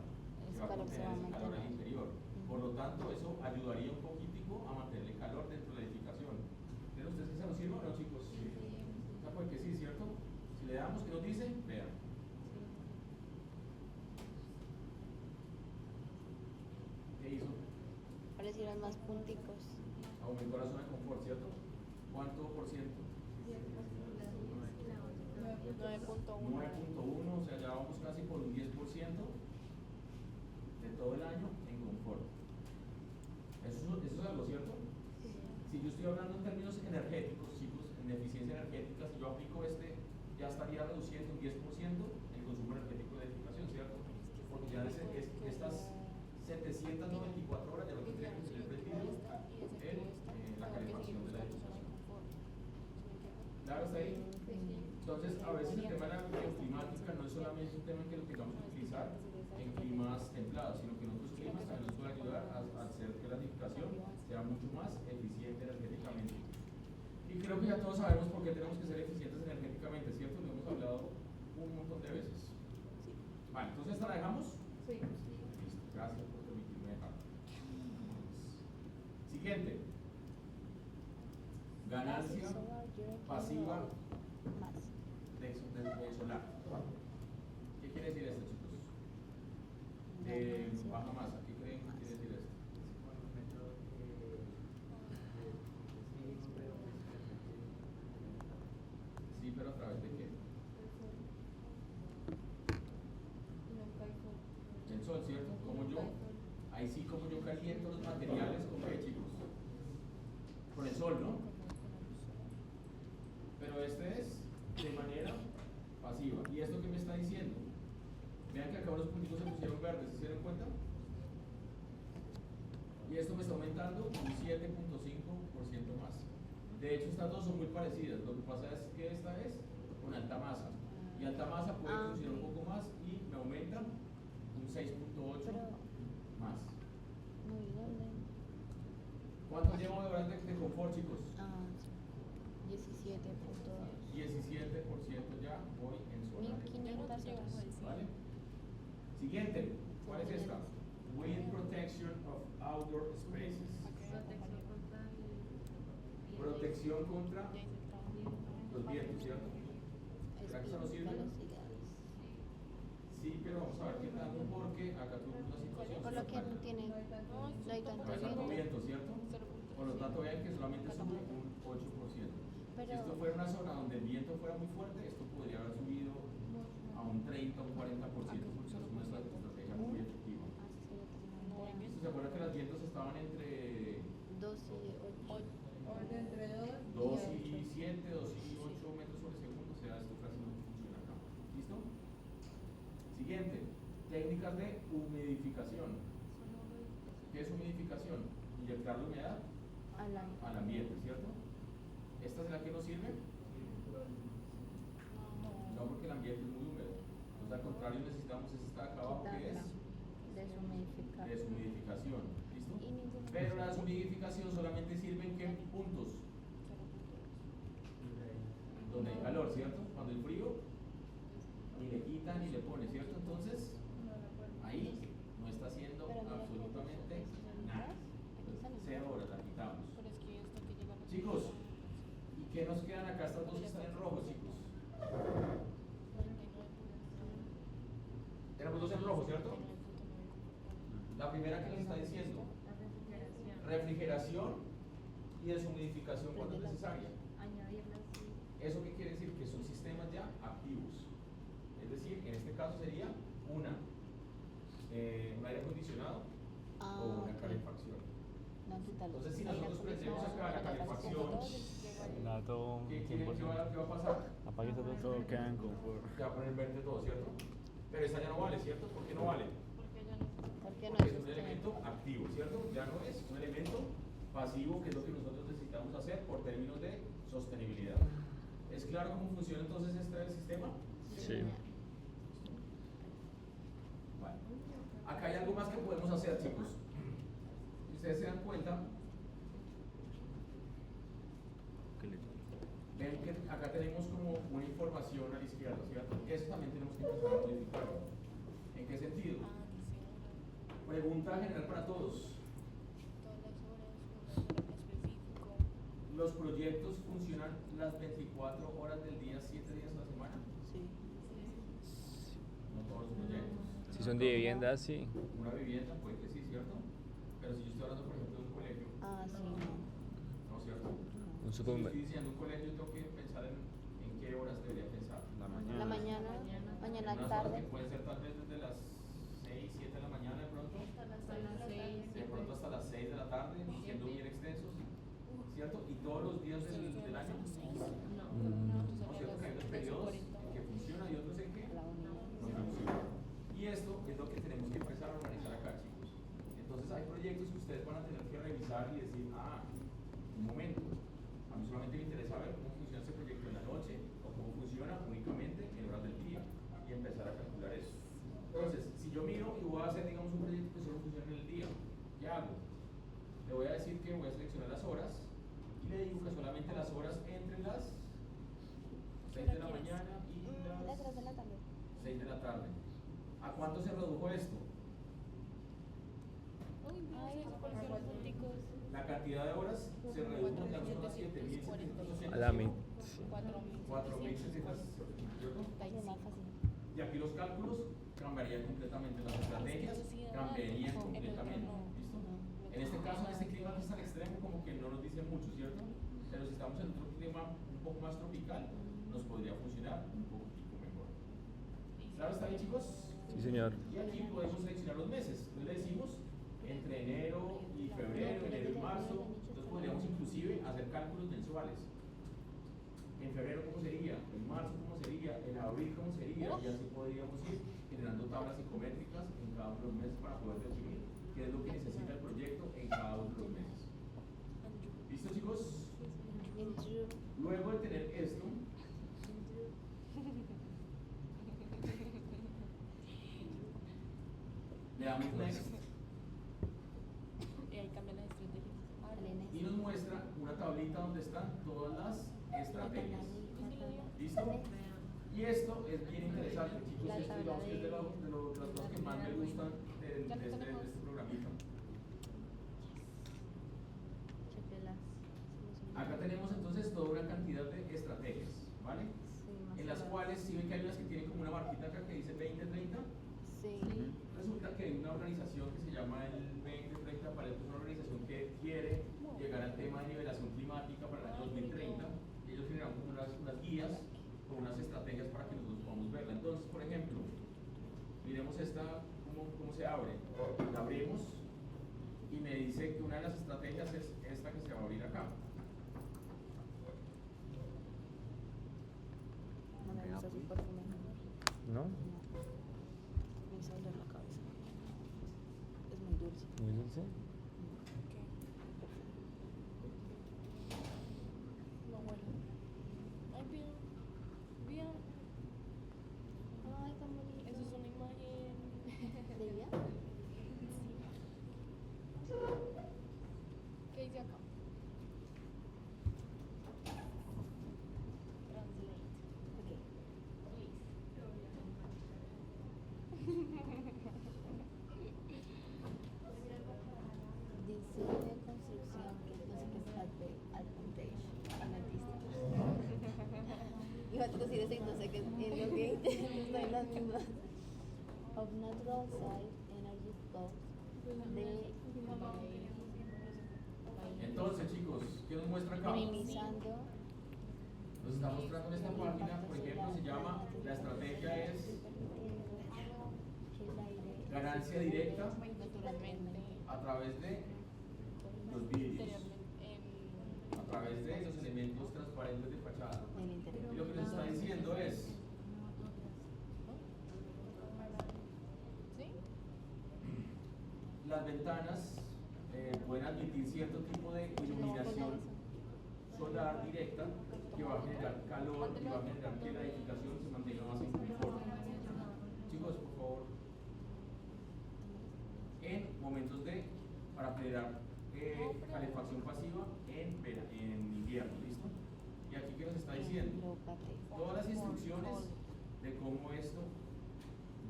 Que va a contener ese calor al interior. Por lo tanto, eso ayudaría un poquitico a mantener el calor dentro de la edificación. ¿Creen ustedes que se nos sirve o no, chicos? Ah, pues que sí, ¿cierto? Si le damos, ¿qué nos dice? Vean. ¿Qué hizo? Parecieron más punticos. Aumentó la zona de confort, ¿cierto? ¿Cuánto por ciento? 9.1, o sea, ya vamos casi por un 10% de todo el año en confort. Eso es algo, ¿cierto? Si yo estoy hablando en términos energéticos, chicos, en eficiencia energética, si yo aplico ya estaría reduciendo un 10% el consumo energético de edificación, ¿cierto? Porque ya estas 794 horas ya lo que tiene que ser presidio en la calefacción de la edificación. ¿Claro hasta ahí? Entonces, a veces el tema de la bioclimática no es solamente un tema que lo tengamos que utilizar en climas templados, sino que en otros climas también nos puede ayudar a hacer que la edificación sea mucho más eficiente energéticamente. Y creo que ya todos sabemos por qué tenemos que ser eficientes energéticamente, ¿cierto? Lo hemos hablado un montón de veces. Vale, entonces esta la dejamos. Sí. Listo, gracias por permitirme dejarla. Siguiente. Ganancia pasiva Más. de solar. ¿Qué quiere decir esto, chicos? Baja masa. ¿Qué creen que quiere decir esto? Sí, pero ¿a través de qué? Del sol, ¿cierto? Como yo, ahí sí como yo caliento los materiales, ¿con qué, chicos? Con el sol, ¿no? Pero este es de manera pasiva. ¿Y esto qué me está diciendo? Vean que acá unos puntitos se pusieron verdes, ¿se dieron cuenta? Y esto me está aumentando un 7.5% más. De hecho, estas dos son muy parecidas. Lo que pasa es que esta es con alta masa. Y alta masa puede funcionar un poco más y me aumenta un 6.8 más. Muy grande. ¿Cuánto llevo de horas de confort, chicos? 17.2. 17% ya voy en solar. 1500 horas. ¿Vale? Siguiente, ¿cuál es esta? Wind protection of outdoor spaces. Protección contra los vientos, ¿cierto? ¿Será que eso nos sirve? Sí, pero vamos a ver qué tanto, porque acá tuvimos una situación. Por lo que no tiene, no hay tanto No hay tanto viento. viento, ¿cierto? Por lo tanto, vean que solamente sube un 8%. Si esto fuera una zona donde el viento fuera muy fuerte, esto podría haber subido a un 30 o un 40%, porque es una estrategia muy efectiva. ¿Se acuerdan que los vientos estaban entre 2 y 8. Entre 2 y 7, 2 y 8 metros sobre segundo? O sea, esto casi no funciona acá. ¿Listo? Siguiente, técnicas de humidificación. ¿Qué es humidificación? Inyectar la humedad al ambiente, ¿cierto? ¿Esta es la que nos sirve? No, porque el ambiente es muy húmedo. Entonces, al contrario, necesitamos esta de acá abajo, que es deshumidificación. ¿Listo? Pero la deshumidificación solamente sirve en qué puntos? Donde hay calor, ¿cierto? Cuando hay frío, ni le quita ni le pone, ¿cierto? Entonces, ahí no está haciendo absolutamente nada. 0 horas la quitamos. Pero es que esto que llega a los Chicos, ¿y qué nos quedan acá? Estas dos están en rojo, chicos. Tenemos dos en rojo, ¿cierto? La primera que nos está diciendo, refrigeración y deshumidificación cuando es necesaria. ¿Eso qué quiere decir? Que son sistemas ya activos. Es decir, en este caso sería un aire acondicionado o una calefacción. Entonces, si nosotros prendemos acá la calefacción, ¿qué va a pasar? Apague todo. Todo queda en confort. Se va a poner verde todo, ¿cierto? Pero esta ya no vale, ¿cierto? ¿Por qué no vale? Porque no Porque es es un elemento activo, ¿cierto? Ya no es un elemento pasivo, que es lo que nosotros necesitamos hacer por términos de sostenibilidad. ¿Es claro cómo funciona entonces este sistema? Sí. Vale. Acá hay algo más que podemos hacer, chicos. Si ustedes se dan cuenta, ven que acá tenemos como una información a la izquierda, ¿cierto? Eso también tenemos que empezar a modificarlo. ¿En qué sentido? Pregunta general para todos. ¿Los proyectos funcionan las 24 horas del día, 7 días a la semana? Sí. No todos los proyectos. Si son de vivienda, sí. Una vivienda puede que sí, ¿cierto? Pero si yo estoy hablando, por ejemplo, de un colegio, Sí. ¿no es cierto? Un Si supermercado. estoy diciendo un colegio, tengo que pensar en qué horas debería pensar. La mañana. La mañana, mañana Unas horas tarde. que pueden ser tal vez desde las 6, 7 de la mañana de pronto, de pronto hasta las 6 de la tarde, siendo bien extensos, ¿cierto? Y todos los días del año, ¿no es cierto? Que hay unos periodos en que funciona y otros en que no funciona. Y esto es lo que tenemos que empezar a organizar acá, chicos. Entonces hay proyectos que ustedes van a tener que revisar y decir, un momento, a mí solamente me interesa ver cómo funciona este proyecto en la noche o cómo funciona únicamente en horas del día y empezar a calcular eso. Entonces, si yo miro y voy a hacer, digamos, un proyecto que solo funciona en el día, ¿qué hago? Le voy a decir que voy a seleccionar las horas y le digo que solamente las horas en 6 de la tarde. ¿A cuánto se redujo esto? Ay, desaparecieron los punticos. La cantidad de horas se redujo, ya no son las 7.780, A la mitad. 4.600, ¿cierto? Es más fácil. Y aquí los cálculos cambiarían completamente, las estrategias cambiarían completamente. ¿Listo? En este caso, en este clima que es tan extremo, como que no nos dice mucho, ¿cierto? Pero si estamos en otro clima un poco más tropical, nos podría funcionar un poquito mejor. ¿Claro? ¿Está bien, chicos? Sí, señor. Y aquí podemos seleccionar los meses. Entonces le decimos entre enero y febrero, enero y marzo. Entonces podríamos inclusive hacer cálculos mensuales. En febrero cómo sería, en marzo cómo sería, en abril cómo sería, y así podríamos ir generando tablas psicométricas en cada uno de los meses para poder definir qué es lo que necesita el proyecto en cada uno de los meses. ¿Listo, chicos? Luego de tener esto, le damos next Y ahí cambian las estrategias. y nos muestra una tablita donde están todas las estrategias. ¿Listo? Y esto es bien interesante, chicos. Esto digamos que es de las cosas que más me gustan de este programita. Acá tenemos entonces toda una cantidad de estrategias, ¿vale? En las cuales, si ven que hay unas que tienen como una marquita acá que dice 2030, Sí. resulta que hay una organización que se llama el 2030 para es una organización que quiere llegar al tema de nivelación climática para el año 2030. Y ellos generan como unas guías con unas estrategias para que nosotros podamos verla. Entonces, por ejemplo, miremos esta, cómo se abre. La abrimos y me dice que una de las estrategias es esta que se va a abrir acá. No me gusta su perfume. ¿No? Me hizo doler la cabeza. Es muy dulce. Muy dulce. No huele. Ay, bien. Bien. Ay, tan bonito. Eso es una imagen. ¿De vida? ¿Qué dice acá? Translate. Ok. Diseño de construcción, que no sé qué es advantage en artística. Iba a traducir eso y no sé qué es lo que estoy en las mismas. Of natural site energy flow de Entonces, chicos, ¿qué nos muestra acá? minimizando. Nos está mostrando en esta página, por ejemplo, se llama, la estrategia es que el aire ganancia directa Naturalmente. a través de los vidrios, a través de los elementos transparentes de fachada. del interior. Y lo que nos está diciendo es, ¿Sí? las ventanas pueden admitir cierto tipo de iluminación solar directa que va a generar calor y va a generar que la edificación se mantenga más en confort. Chicos, por favor, en momentos para generar calefacción pasiva en invierno, ¿listo? Y aquí, ¿qué nos está diciendo? Todas las instrucciones de cómo esto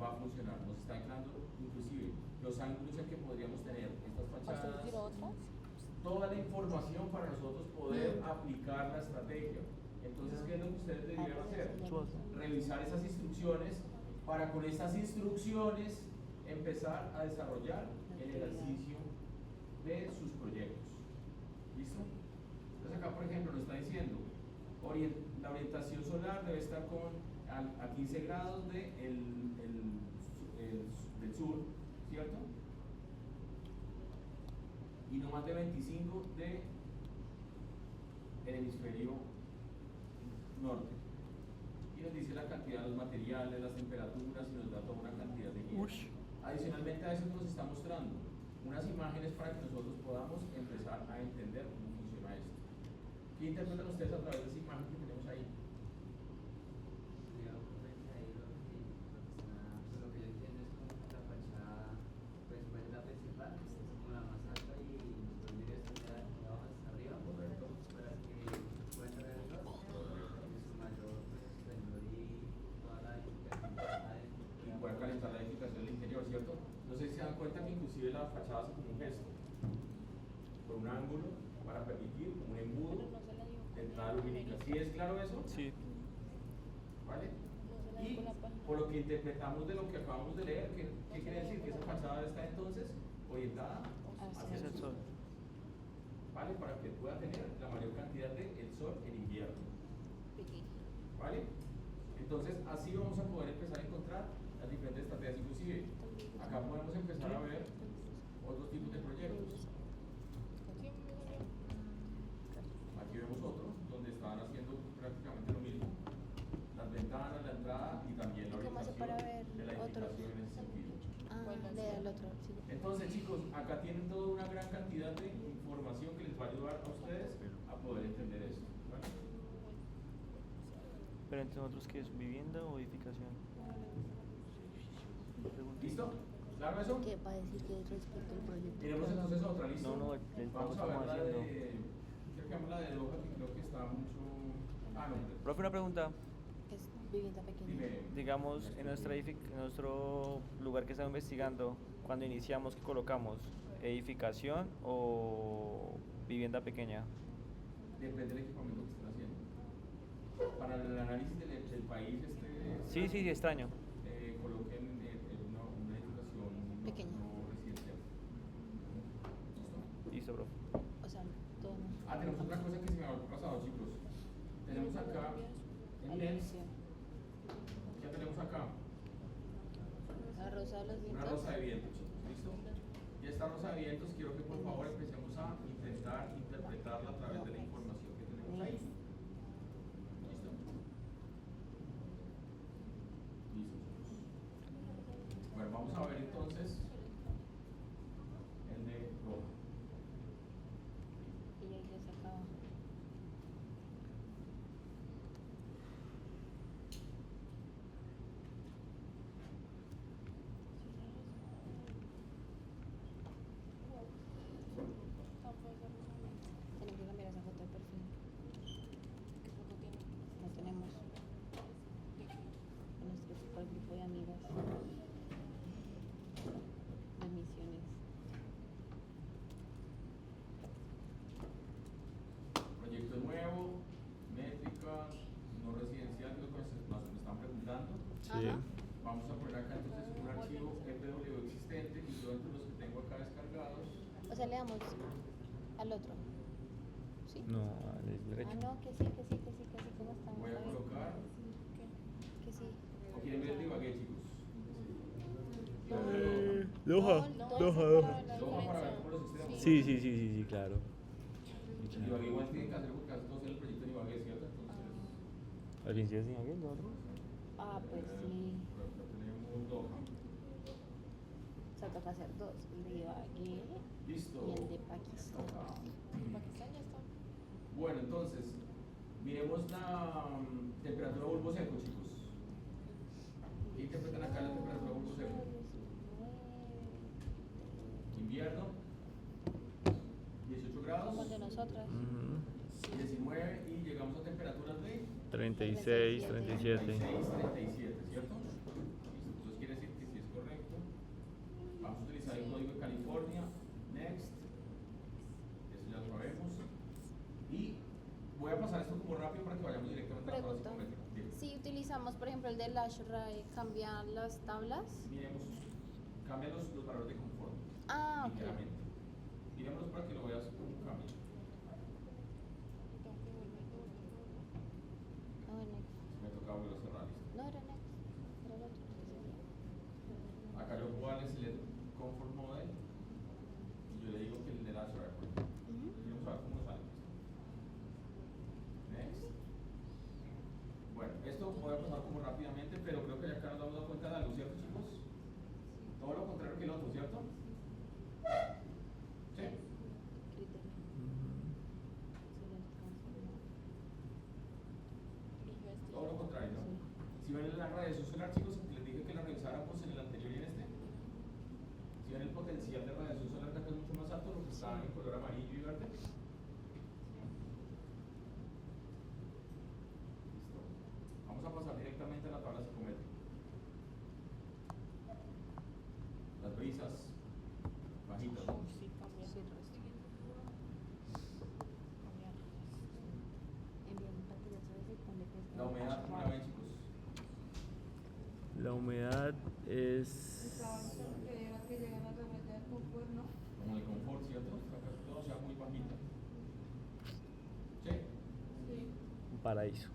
va a funcionar. Nos está dando inclusive los ángulos en que podríamos tener estas fachadas, toda la información para nosotros poder aplicar la estrategia. Entonces, ¿qué es lo que ustedes deberían hacer? Revisar esas instrucciones para con estas instrucciones empezar a desarrollar el ejercicio de sus proyectos. ¿Listo? Entonces acá, por ejemplo, nos está diciendo la orientación solar debe estar a 15 grados del sur, ¿cierto? Y no más de 25 del hemisferio norte. Y nos dice la cantidad de los materiales, las temperaturas y nos da toda una cantidad de guías. Adicionalmente a eso nos está mostrando unas imágenes para que nosotros podamos empezar a entender cómo funciona esto. ¿Qué interpretan ustedes a través de esa imagen que tenemos ahí? Lo que yo entiendo es como que la fachada, pues la principal, es como la más alta y los vidrios están de abajo hasta arriba. Correcto. Para que puedan ver los, su mayor pues, esplendor y toda la edificación que está dentro. No sé si se dan cuenta que inclusive la fachada hace como un gesto, por un ángulo, para permitir un embudo Pero no se la dio de entrada lumínica. ¿Sí es claro eso? Sí. ¿Vale? No se la dio Y con la página. por lo que interpretamos de lo que acabamos de leer, ¿qué quiere decir? Que esa fachada está entonces orientada hacia Es el el sur. sol. ¿Vale? Para que pueda tener la mayor cantidad de el sol en invierno. ¿Vale? Entonces, así vamos a poder empezar a encontrar las diferentes estrategias. Inclusive, acá podemos empezar a ver otros tipos de proyectos. Aquí vemos otro, donde estaban haciendo prácticamente lo mismo. Las ventanas, la entrada y también la ¿Y cómo hace para ver orientación de la otros? edificación en ese sentido. Ah, lee el otro, sí. Entonces, chicos, acá tienen toda una gran cantidad de información que les va a ayudar a ustedes a poder entender esto. ¿Vale? Pero entre nosotros, ¿qué es? ¿Vivienda o edificación? Pregunta. ¿Listo? ¿Claro eso? ¿Qué va a decir que respecto al proyecto? Tenemos entonces otra lista. No, no, el pago Vamos a ver estamos la haciendo. de. Creo que vamos la de Loja, que creo que está mucho. Ah, no. Profe, una pregunta. Es vivienda pequeña. Dime. Digamos, en nuestro lugar que estamos investigando, cuando iniciamos, ¿qué colocamos? ¿Edificación o vivienda pequeña? Depende del equipamiento que estén haciendo. Para el análisis del país, Sí, sí, sí, extraño. coloquen una edificación Pequeña. no residencial. ¿Listo? Listo, profe. O sea, todo no. Ah, tenemos otra cosa que se me había pasado, chicos. Tenemos acá en NES, ¿qué tenemos acá? La rosa de los Una vientos. rosa de vientos, chicos, ¿listo? Y esta rosa de vientos quiero que por favor empecemos a intentar interpretarla a través de la información que tenemos ahí. ¿Listo? Listo, chicos. Bueno, vamos a ver entonces el de roja. Y ahí ya se acaba. Tenemos que cambiar esa foto de perfil. ¿Qué foto tiene? No tenemos. En nuestro super grupo de amigas. De misiones. Proyecto nuevo, métrica, no residencial, que es lo que me están preguntando. Sí. Ajá. Vamos a poner acá entonces un archivo FW existente y yo entre los que tengo acá descargados. O sea, le damos al otro. ¿Sí? No, al derecho. Ah, no, que sí, que sí, que sí, que sí, ¿cómo estamos? Voy a colocar. Que sí. ¿O quieren ver el divague, chicos? Loja, No, loja, no, loja. la Loja para ver diferencia. cómo los extremos. Sí, sí, sí, sí, sí, claro. El divague igual tiene que hacer porque hace todo el proyecto de divague, ¿cierto? Entonces, ¿Al fin sí es bien lo otro? Ah, pues sí. por ejemplo, tenemos Doha. O sea, toca hacer dos. El de Ibagué Listo. y el de Pakistán. Acá. Pakistán ya está. Bueno, entonces, miremos la temperatura bulbo seco, chicos. ¿Qué interpretan acá la temperatura bulbo seco? Invierno, 18 grados, Como el de nosotras. 19 y llegamos a temperaturas de 36, 37. 36, 37, ¿cierto? Listo, entonces quiere decir que si es correcto, vamos a utilizar el código de California, next, eso ya lo sabemos. Y voy a pasar esto como rápido para que vayamos directamente a la Pregunta. fase psicométrica. Bien. Si utilizamos, por ejemplo, el de Lashray, ¿cambian las tablas? Miremos, cambia los valores de confort. Ah, ok. Ligeramente. Miremoslos para que lo veas cómo cambia. No, next. Me toca volver a cerrar, listo. No era next. Era el otro. Acá yo puedo darle select comfort model y yo le digo que el de la record. Vamos a ver cómo sale. Next. Bueno, esto voy a pasar como rápidamente, pero creo que ya acá nos damos cuenta de algo, ¿cierto, chicos? Todo lo contrario que el otro, ¿cierto? ¿Sí? Criterio. Todo lo contrario, ¿no? Si ven la radiación solar, chicos, les dije que la revisáramos en el anterior y en este. Si ven el potencial de radiación solar que acá es mucho más alto, lo que está en color amarillo y verde. Listo. Vamos a pasar directamente a la tabla psicométrica. Las brisas. humedad, ¿cómo la ven, chicos? La humedad es... que llegan a realmente al confort, ¿no? Como el confort, ¿cierto? Para que todo sea muy bajito. ¿Sí? Sí. un paraíso.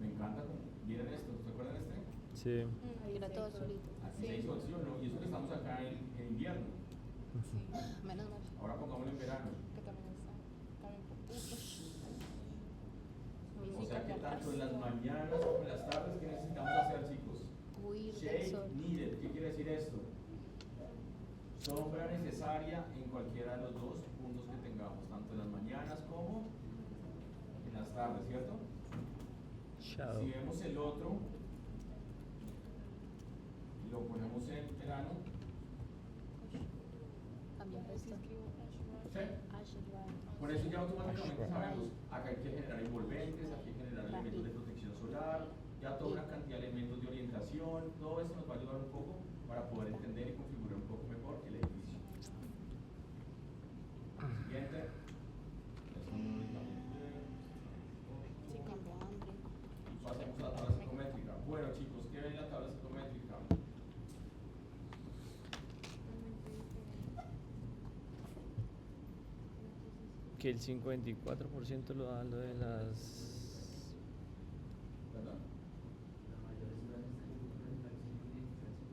Me encanta cómo miren esto, ¿se acuerdan este? Sí. Ahí era todo solito. Aquí se hizo ¿sí o no? Y eso que estamos acá en invierno. Menos mal. Ahora pongámoslo en verano. Que también está. También por O sea que tanto en las mañanas como en las tardes, ¿qué necesitamos hacer, chicos? Huir del Shade sol. needed. ¿Qué quiere decir esto? Sombra necesaria en cualquiera de los dos puntos que tengamos, tanto en las mañanas como en las tardes, ¿cierto? Shadow. Si vemos el otro y lo ponemos en verano, Cambia esto. ¿sí? Ash dry. Por eso ya automáticamente sabemos, acá hay que generar envolventes, aquí hay que generar elementos de protección solar, ya toda una cantidad de elementos de orientación, todo eso nos va a ayudar un poco para poder entender y configurar un poco mejor el edificio. Siguiente. Sí, cambia hambre. Pasemos a la tabla psicométrica. Bueno, chicos, ¿qué ven en la tabla psicométrica? Que el 54% lo da lo de las... ¿Verdad? La mayor ciudad está en calefacción y edificación.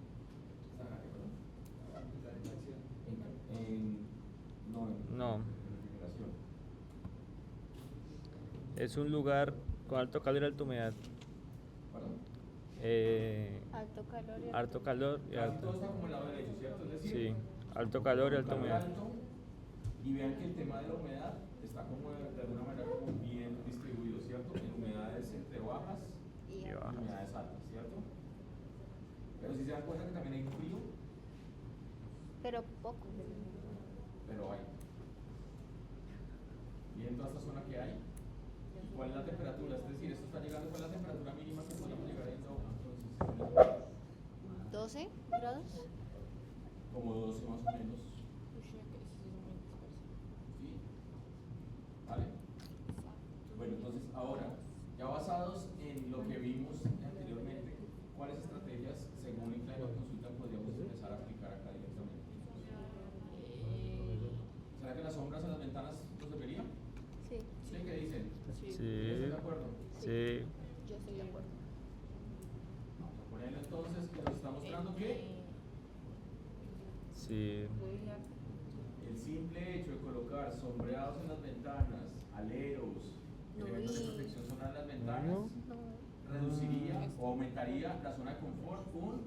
No, No. refrigeración. Es un lugar con alto calor y alta humedad. ¿Perdón? Alto calor y Harto calor y Casi todo alto... está como el lado derecho, ¿cierto? Es decir, Sí, alto calor y alta calor humedad. alto, y vean que el tema de la humedad está como de alguna manera como bien distribuido, ¿cierto? En humedades entre bajas y Y bajas. humedades altas, ¿cierto? Pero si se dan cuenta que también hay frío, pero poco. pero hay. Miren toda esta zona que hay. ¿Y cuál es la temperatura? Es decir, esto está llegando, ¿cuál es la temperatura mínima que podríamos llegar a entonces? 12 grados. Como 12 más o menos. ¿Sí? ¿Vale? Bueno, entonces ahora, ya basados en lo que vimos anteriormente, ¿cuáles estrategias, según el Climate Consultant, podríamos empezar a aplicar acá directamente? ¿Será que las sombras en las ventanas nos debería? Sí. ¿Sí? ¿Qué dicen? Sí. ¿Están de acuerdo? Sí. Yo estoy de acuerdo. Vamos a ponerlo entonces, que nos está mostrando que Sí. el simple hecho de colocar sombreados en las ventanas, aleros, elementos de protección solar en las ventanas, No. reduciría o aumentaría la zona de confort un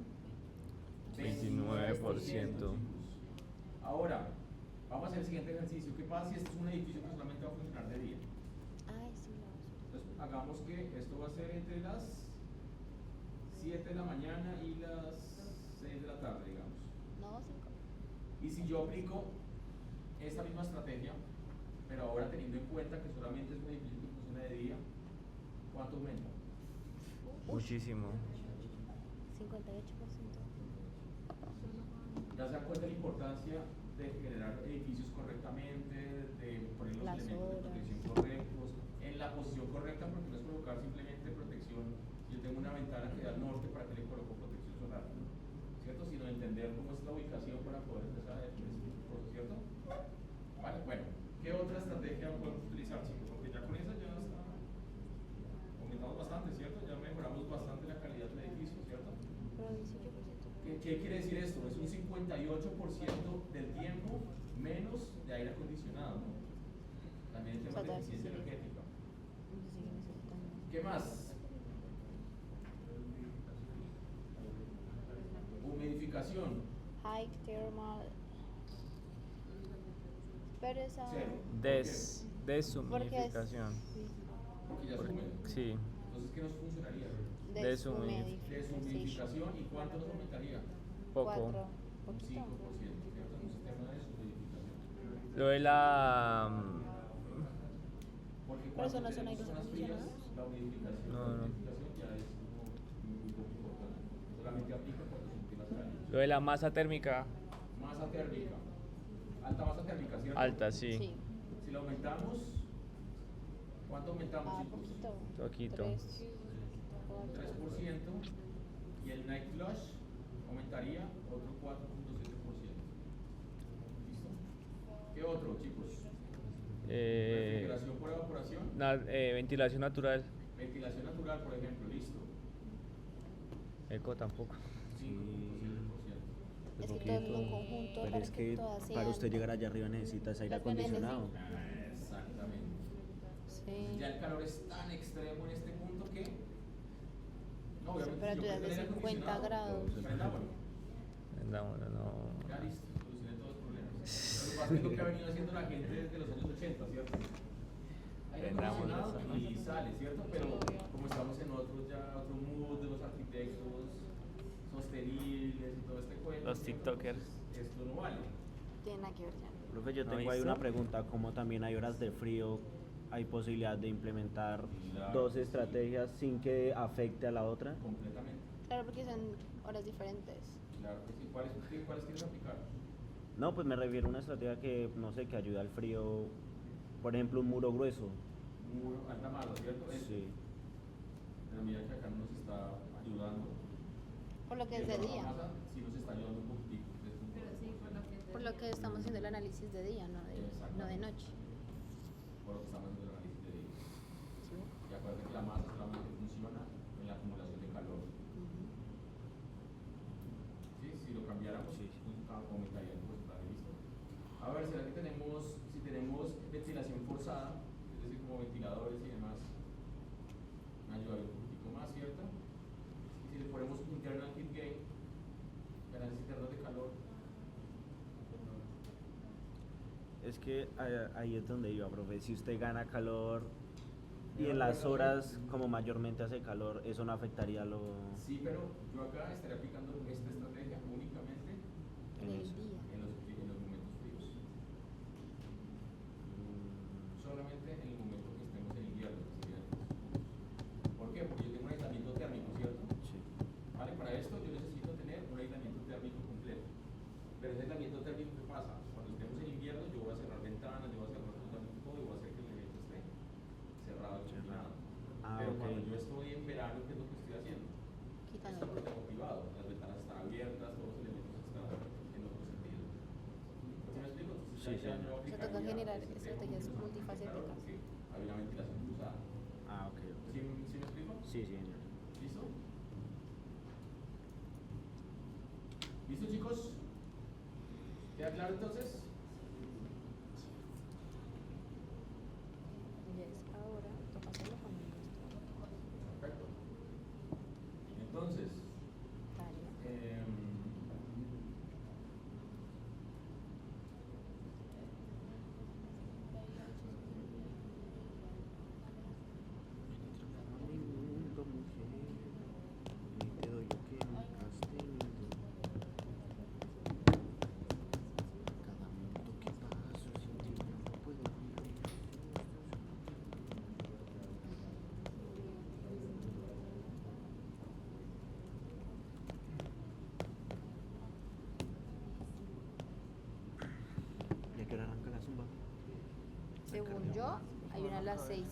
29%. chicos. Ahora, vamos a hacer el siguiente ejercicio. ¿Qué pasa si este es un edificio que solamente va a funcionar de día? Ay, sí, Entonces, hagamos que esto va a ser entre las 7 de la mañana y las 6 de la tarde, digamos. no, 5. Y si yo aplico esta misma estrategia, pero ahora teniendo en cuenta que solamente es un edificio que funciona de día, ¿cuánto aumenta? Muchísimo. 58%. Ya se dan cuenta de la importancia de generar edificios correctamente, de poner los Las elementos de horas. protección correctos, en la posición correcta, porque no es colocar simplemente protección. Yo tengo una ventana que da al norte, ¿para que le coloco protección solar? ¿Cierto? Sino entender cómo es la ubicación para poder empezar a definir ese tipo de cosas, ¿cierto? Vale, bueno, ¿qué otra estrategia podemos utilizar, chicos? Porque ya con esa ya está, aumentamos bastante, ¿cierto? Ya mejoramos bastante la calidad del edificio, ¿cierto? Pero 18%. ¿Qué quiere decir esto? Es un 58% del tiempo menos de aire acondicionado, ¿no? También el tema de eficiencia energética. Sigue necesitando. ¿Qué más? Humidificación, High thermal. Pero esa. cero. Deshumidificación. Sí. Porque ya es húmedo. Sí. Entonces, ¿qué nos funcionaría? Deshumidificación, ¿y cuánto nos aumentaría? Poco. 4. Un 5%, Poquito. ¿cierto? Un sistema de deshumidificación. Lo de la... Porque Pero cuando eso no son tenemos aires zonas frías, acondicionados. la humidificación, No, la no. humidificación ya es como muy poco importante. Solamente aplica cuando son climas cálidos. Lo de la masa térmica. Masa térmica. Alta masa térmica, ¿cierto? Alta, sí. Sí. Si la aumentamos, ¿Cuánto aumentamos, Ah, chicos? poquito. Poquito. 3, 3%. Y el night flush aumentaría otro 4.7%. ¿Listo? ¿Qué otro, chicos? Refrigeración por evaporación. Ventilación natural. Ventilación natural, por ejemplo, listo. Eco tampoco. 5.7%. Es que todo en un conjunto Pero para es que que todas para sean. usted llegar allá arriba necesitas aire Las que acondicionado. Exactamente. Sí. Ya el calor es tan extremo en este punto que. No, obviamente, Temperaturas yo de prendo el aire 50 acondicionado, grados. prendámoslo. Vendámoslo, no. Ya listo, solucioné todos los problemas. Lo que pasa es lo que ha venido haciendo la gente desde los años 80, ¿cierto? Aire Vendámoslo, acondicionado y sale, ¿cierto? Pero como estamos en otro mood de los arquitectos sostenibles y todo este cuento. Los tiktokers. Esto no vale. Tiene nada que ver ya. Profe, yo ¿No tengo ahí visto? una pregunta, como también hay horas de frío, ¿hay posibilidad de implementar Claro dos que sí. estrategias sin que afecte a la otra? Completamente. Claro, porque son horas diferentes. Claro que sí. ¿Cuáles quieres aplicar? No, pues me refiero a una estrategia que, no sé, que ayude al frío, por ejemplo, un muro grueso. Muro, alta mano, ¿cierto? Eso. Sí. Pero mira que acá no nos está ayudando. Por lo que Y es de eso, día. Masa, sí nos está ayudando un poquitico. Pero sí, por lo que Por lo que estamos haciendo el análisis de día, no de noche. Por lo que estamos haciendo el análisis de día. ¿Sí? Y acuérdate que la masa solamente funciona en la acumulación de calor. ¿Sí? Si lo cambiáramos, aumentaría el porcentaje, ¿listo? A ver, ¿será que si tenemos ventilación forzada, es decir, como ventiladores y demás, me ayudaría un poquitico más, ¿cierto? Y si le ponemos internal heat gain, canales internos de calor, Es que ahí es donde iba, profe. Si usted gana calor y en las horas como mayormente hace calor, eso no afectaría lo... sí, pero yo acá estaré aplicando esta estrategia únicamente En el día. en los momentos fríos. Solamente en el momento que estemos en invierno. que sería ¿Por qué? Porque yo tengo un aislamiento térmico, ¿cierto? Sí. Vale, para esto yo necesito tener un aislamiento térmico completo. Pero ese aislamiento térmico, ¿qué pasa? Cuando estemos en invierno, yo voy a cerrar ventanas, yo voy a cerrar absolutamente todo y voy a hacer que el elemento esté cerrado y confinado. Ah, Pero ok. cuando yo estoy en verano, ¿qué es lo que estoy haciendo? Quitando. Esto lo tengo privado, las ventanas están abiertas, todos los elementos están en otro sentido. ¿Sí me explico? Entonces, Sí, ahí ya sí. yo Se aplicaría toca generar ese estrategias término, multifacéticas. claro, porque hay una ventilación cruzada. Ah, ok. ¿Sí me explico? Sí, sí, señor. ¿Listo? ¿Listo, chicos? ¿Queda claro entonces? Entonces, ahora toca hacerlo con esto. Perfecto. Entonces, Tarea. Te doy lo que nunca has tenido. Cada minuto que paso sin ti no puedo vivir. ¿Y a qué hora arranca la zumba? Según yo, hay una a las 6:15.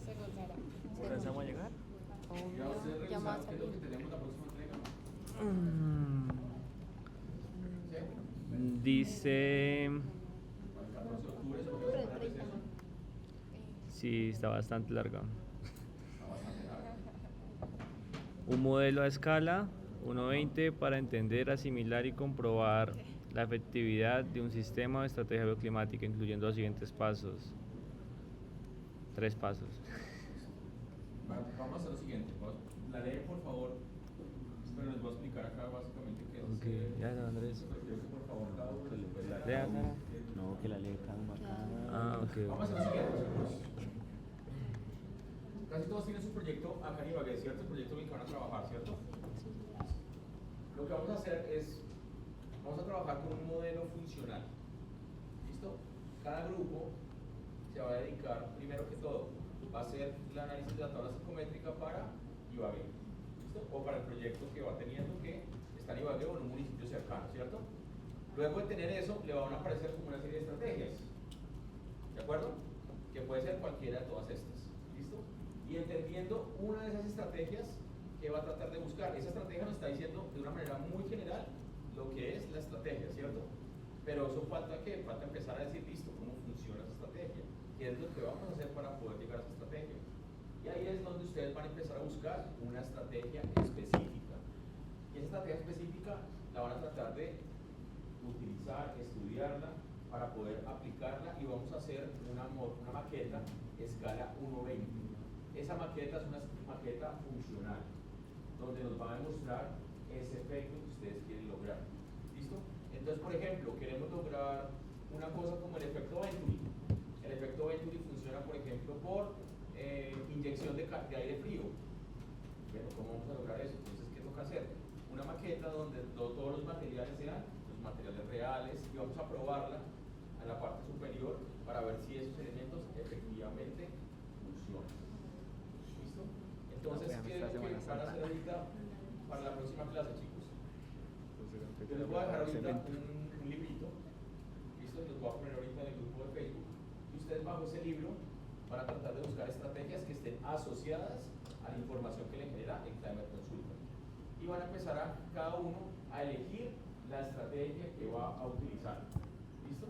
según Sara. ¿Por eso vamos a llegar? ya ustedes Obvio, ya más revisaron qué es lo que tenemos la próxima entrega, ¿no? ¿Sí? Dice... Para el 14 de octubre, eso es una recesión. Sí, está bastante larga. Está bastante larga. Un modelo a escala 1.20 para entender, asimilar y comprobar la efectividad de un sistema o estrategia bioclimática, incluyendo los siguientes pasos. 3 pasos. Vamos a hacer lo siguiente. La ley, por favor, pero les voy a explicar acá básicamente qué es. Ok, ya no, Andrés. Prefiero que por favor cada uno después la Lea, Sara. No, que la ley calma acá. Ah, ok. Vamos a hacer lo siguiente, chicos. Casi todos tienen su proyecto acá en Ibagué, ¿cierto? El proyecto en el que van a trabajar, ¿cierto? Lo que vamos a hacer es, vamos a trabajar con un modelo funcional. ¿Listo? Cada grupo se va a dedicar, primero que todo, va a hacer el análisis de la tabla psicométrica para Ibagué. ¿Listo? O para el proyecto que va teniendo que está en Ibagué o en un municipio cercano, ¿cierto? Luego de tener eso, le van a aparecer como una serie de estrategias. ¿De acuerdo? que puede ser cualquiera de todas estas. ¿Listo? Y entendiendo una de esas estrategias que va a tratar de buscar. Esa estrategia nos está diciendo de una manera muy general lo que es la estrategia, ¿cierto? Pero eso falta empezar a decir, listo, cómo funciona esa estrategia, qué es lo que vamos a hacer para poder llegar a esa estrategia. Y ahí es donde ustedes van a empezar a buscar una estrategia específica. Y esa estrategia específica la van a tratar de utilizar, estudiarla para poder aplicarla, y vamos a hacer una maqueta escala 1:20. Esa maqueta es una maqueta funcional, donde nos va a demostrar ese efecto que ustedes quieren lograr. ¿Listo? Entonces, por ejemplo, queremos lograr una cosa como el efecto Venturi. El efecto Venturi funciona, por ejemplo, por inyección de aire frío. Bueno, ¿cómo vamos a lograr eso? Entonces, ¿qué toca hacer? Una maqueta donde todos los materiales sean los materiales reales, y vamos a probarla en la parte superior para ver si esos elementos efectivamente funcionan. ¿Listo? Entonces, ¿qué es lo que van a hacer ahorita para la próxima clase, chicos? Yo les voy a dejar ahorita un librito. ¿Listo? Los voy a poner ahorita en el grupo de Facebook. Y ustedes bajo ese libro van a tratar de buscar estrategias que estén asociadas a la información que le genera el Climate Consultant. Y van a empezar cada uno a elegir la estrategia que va a utilizar. ¿Listo?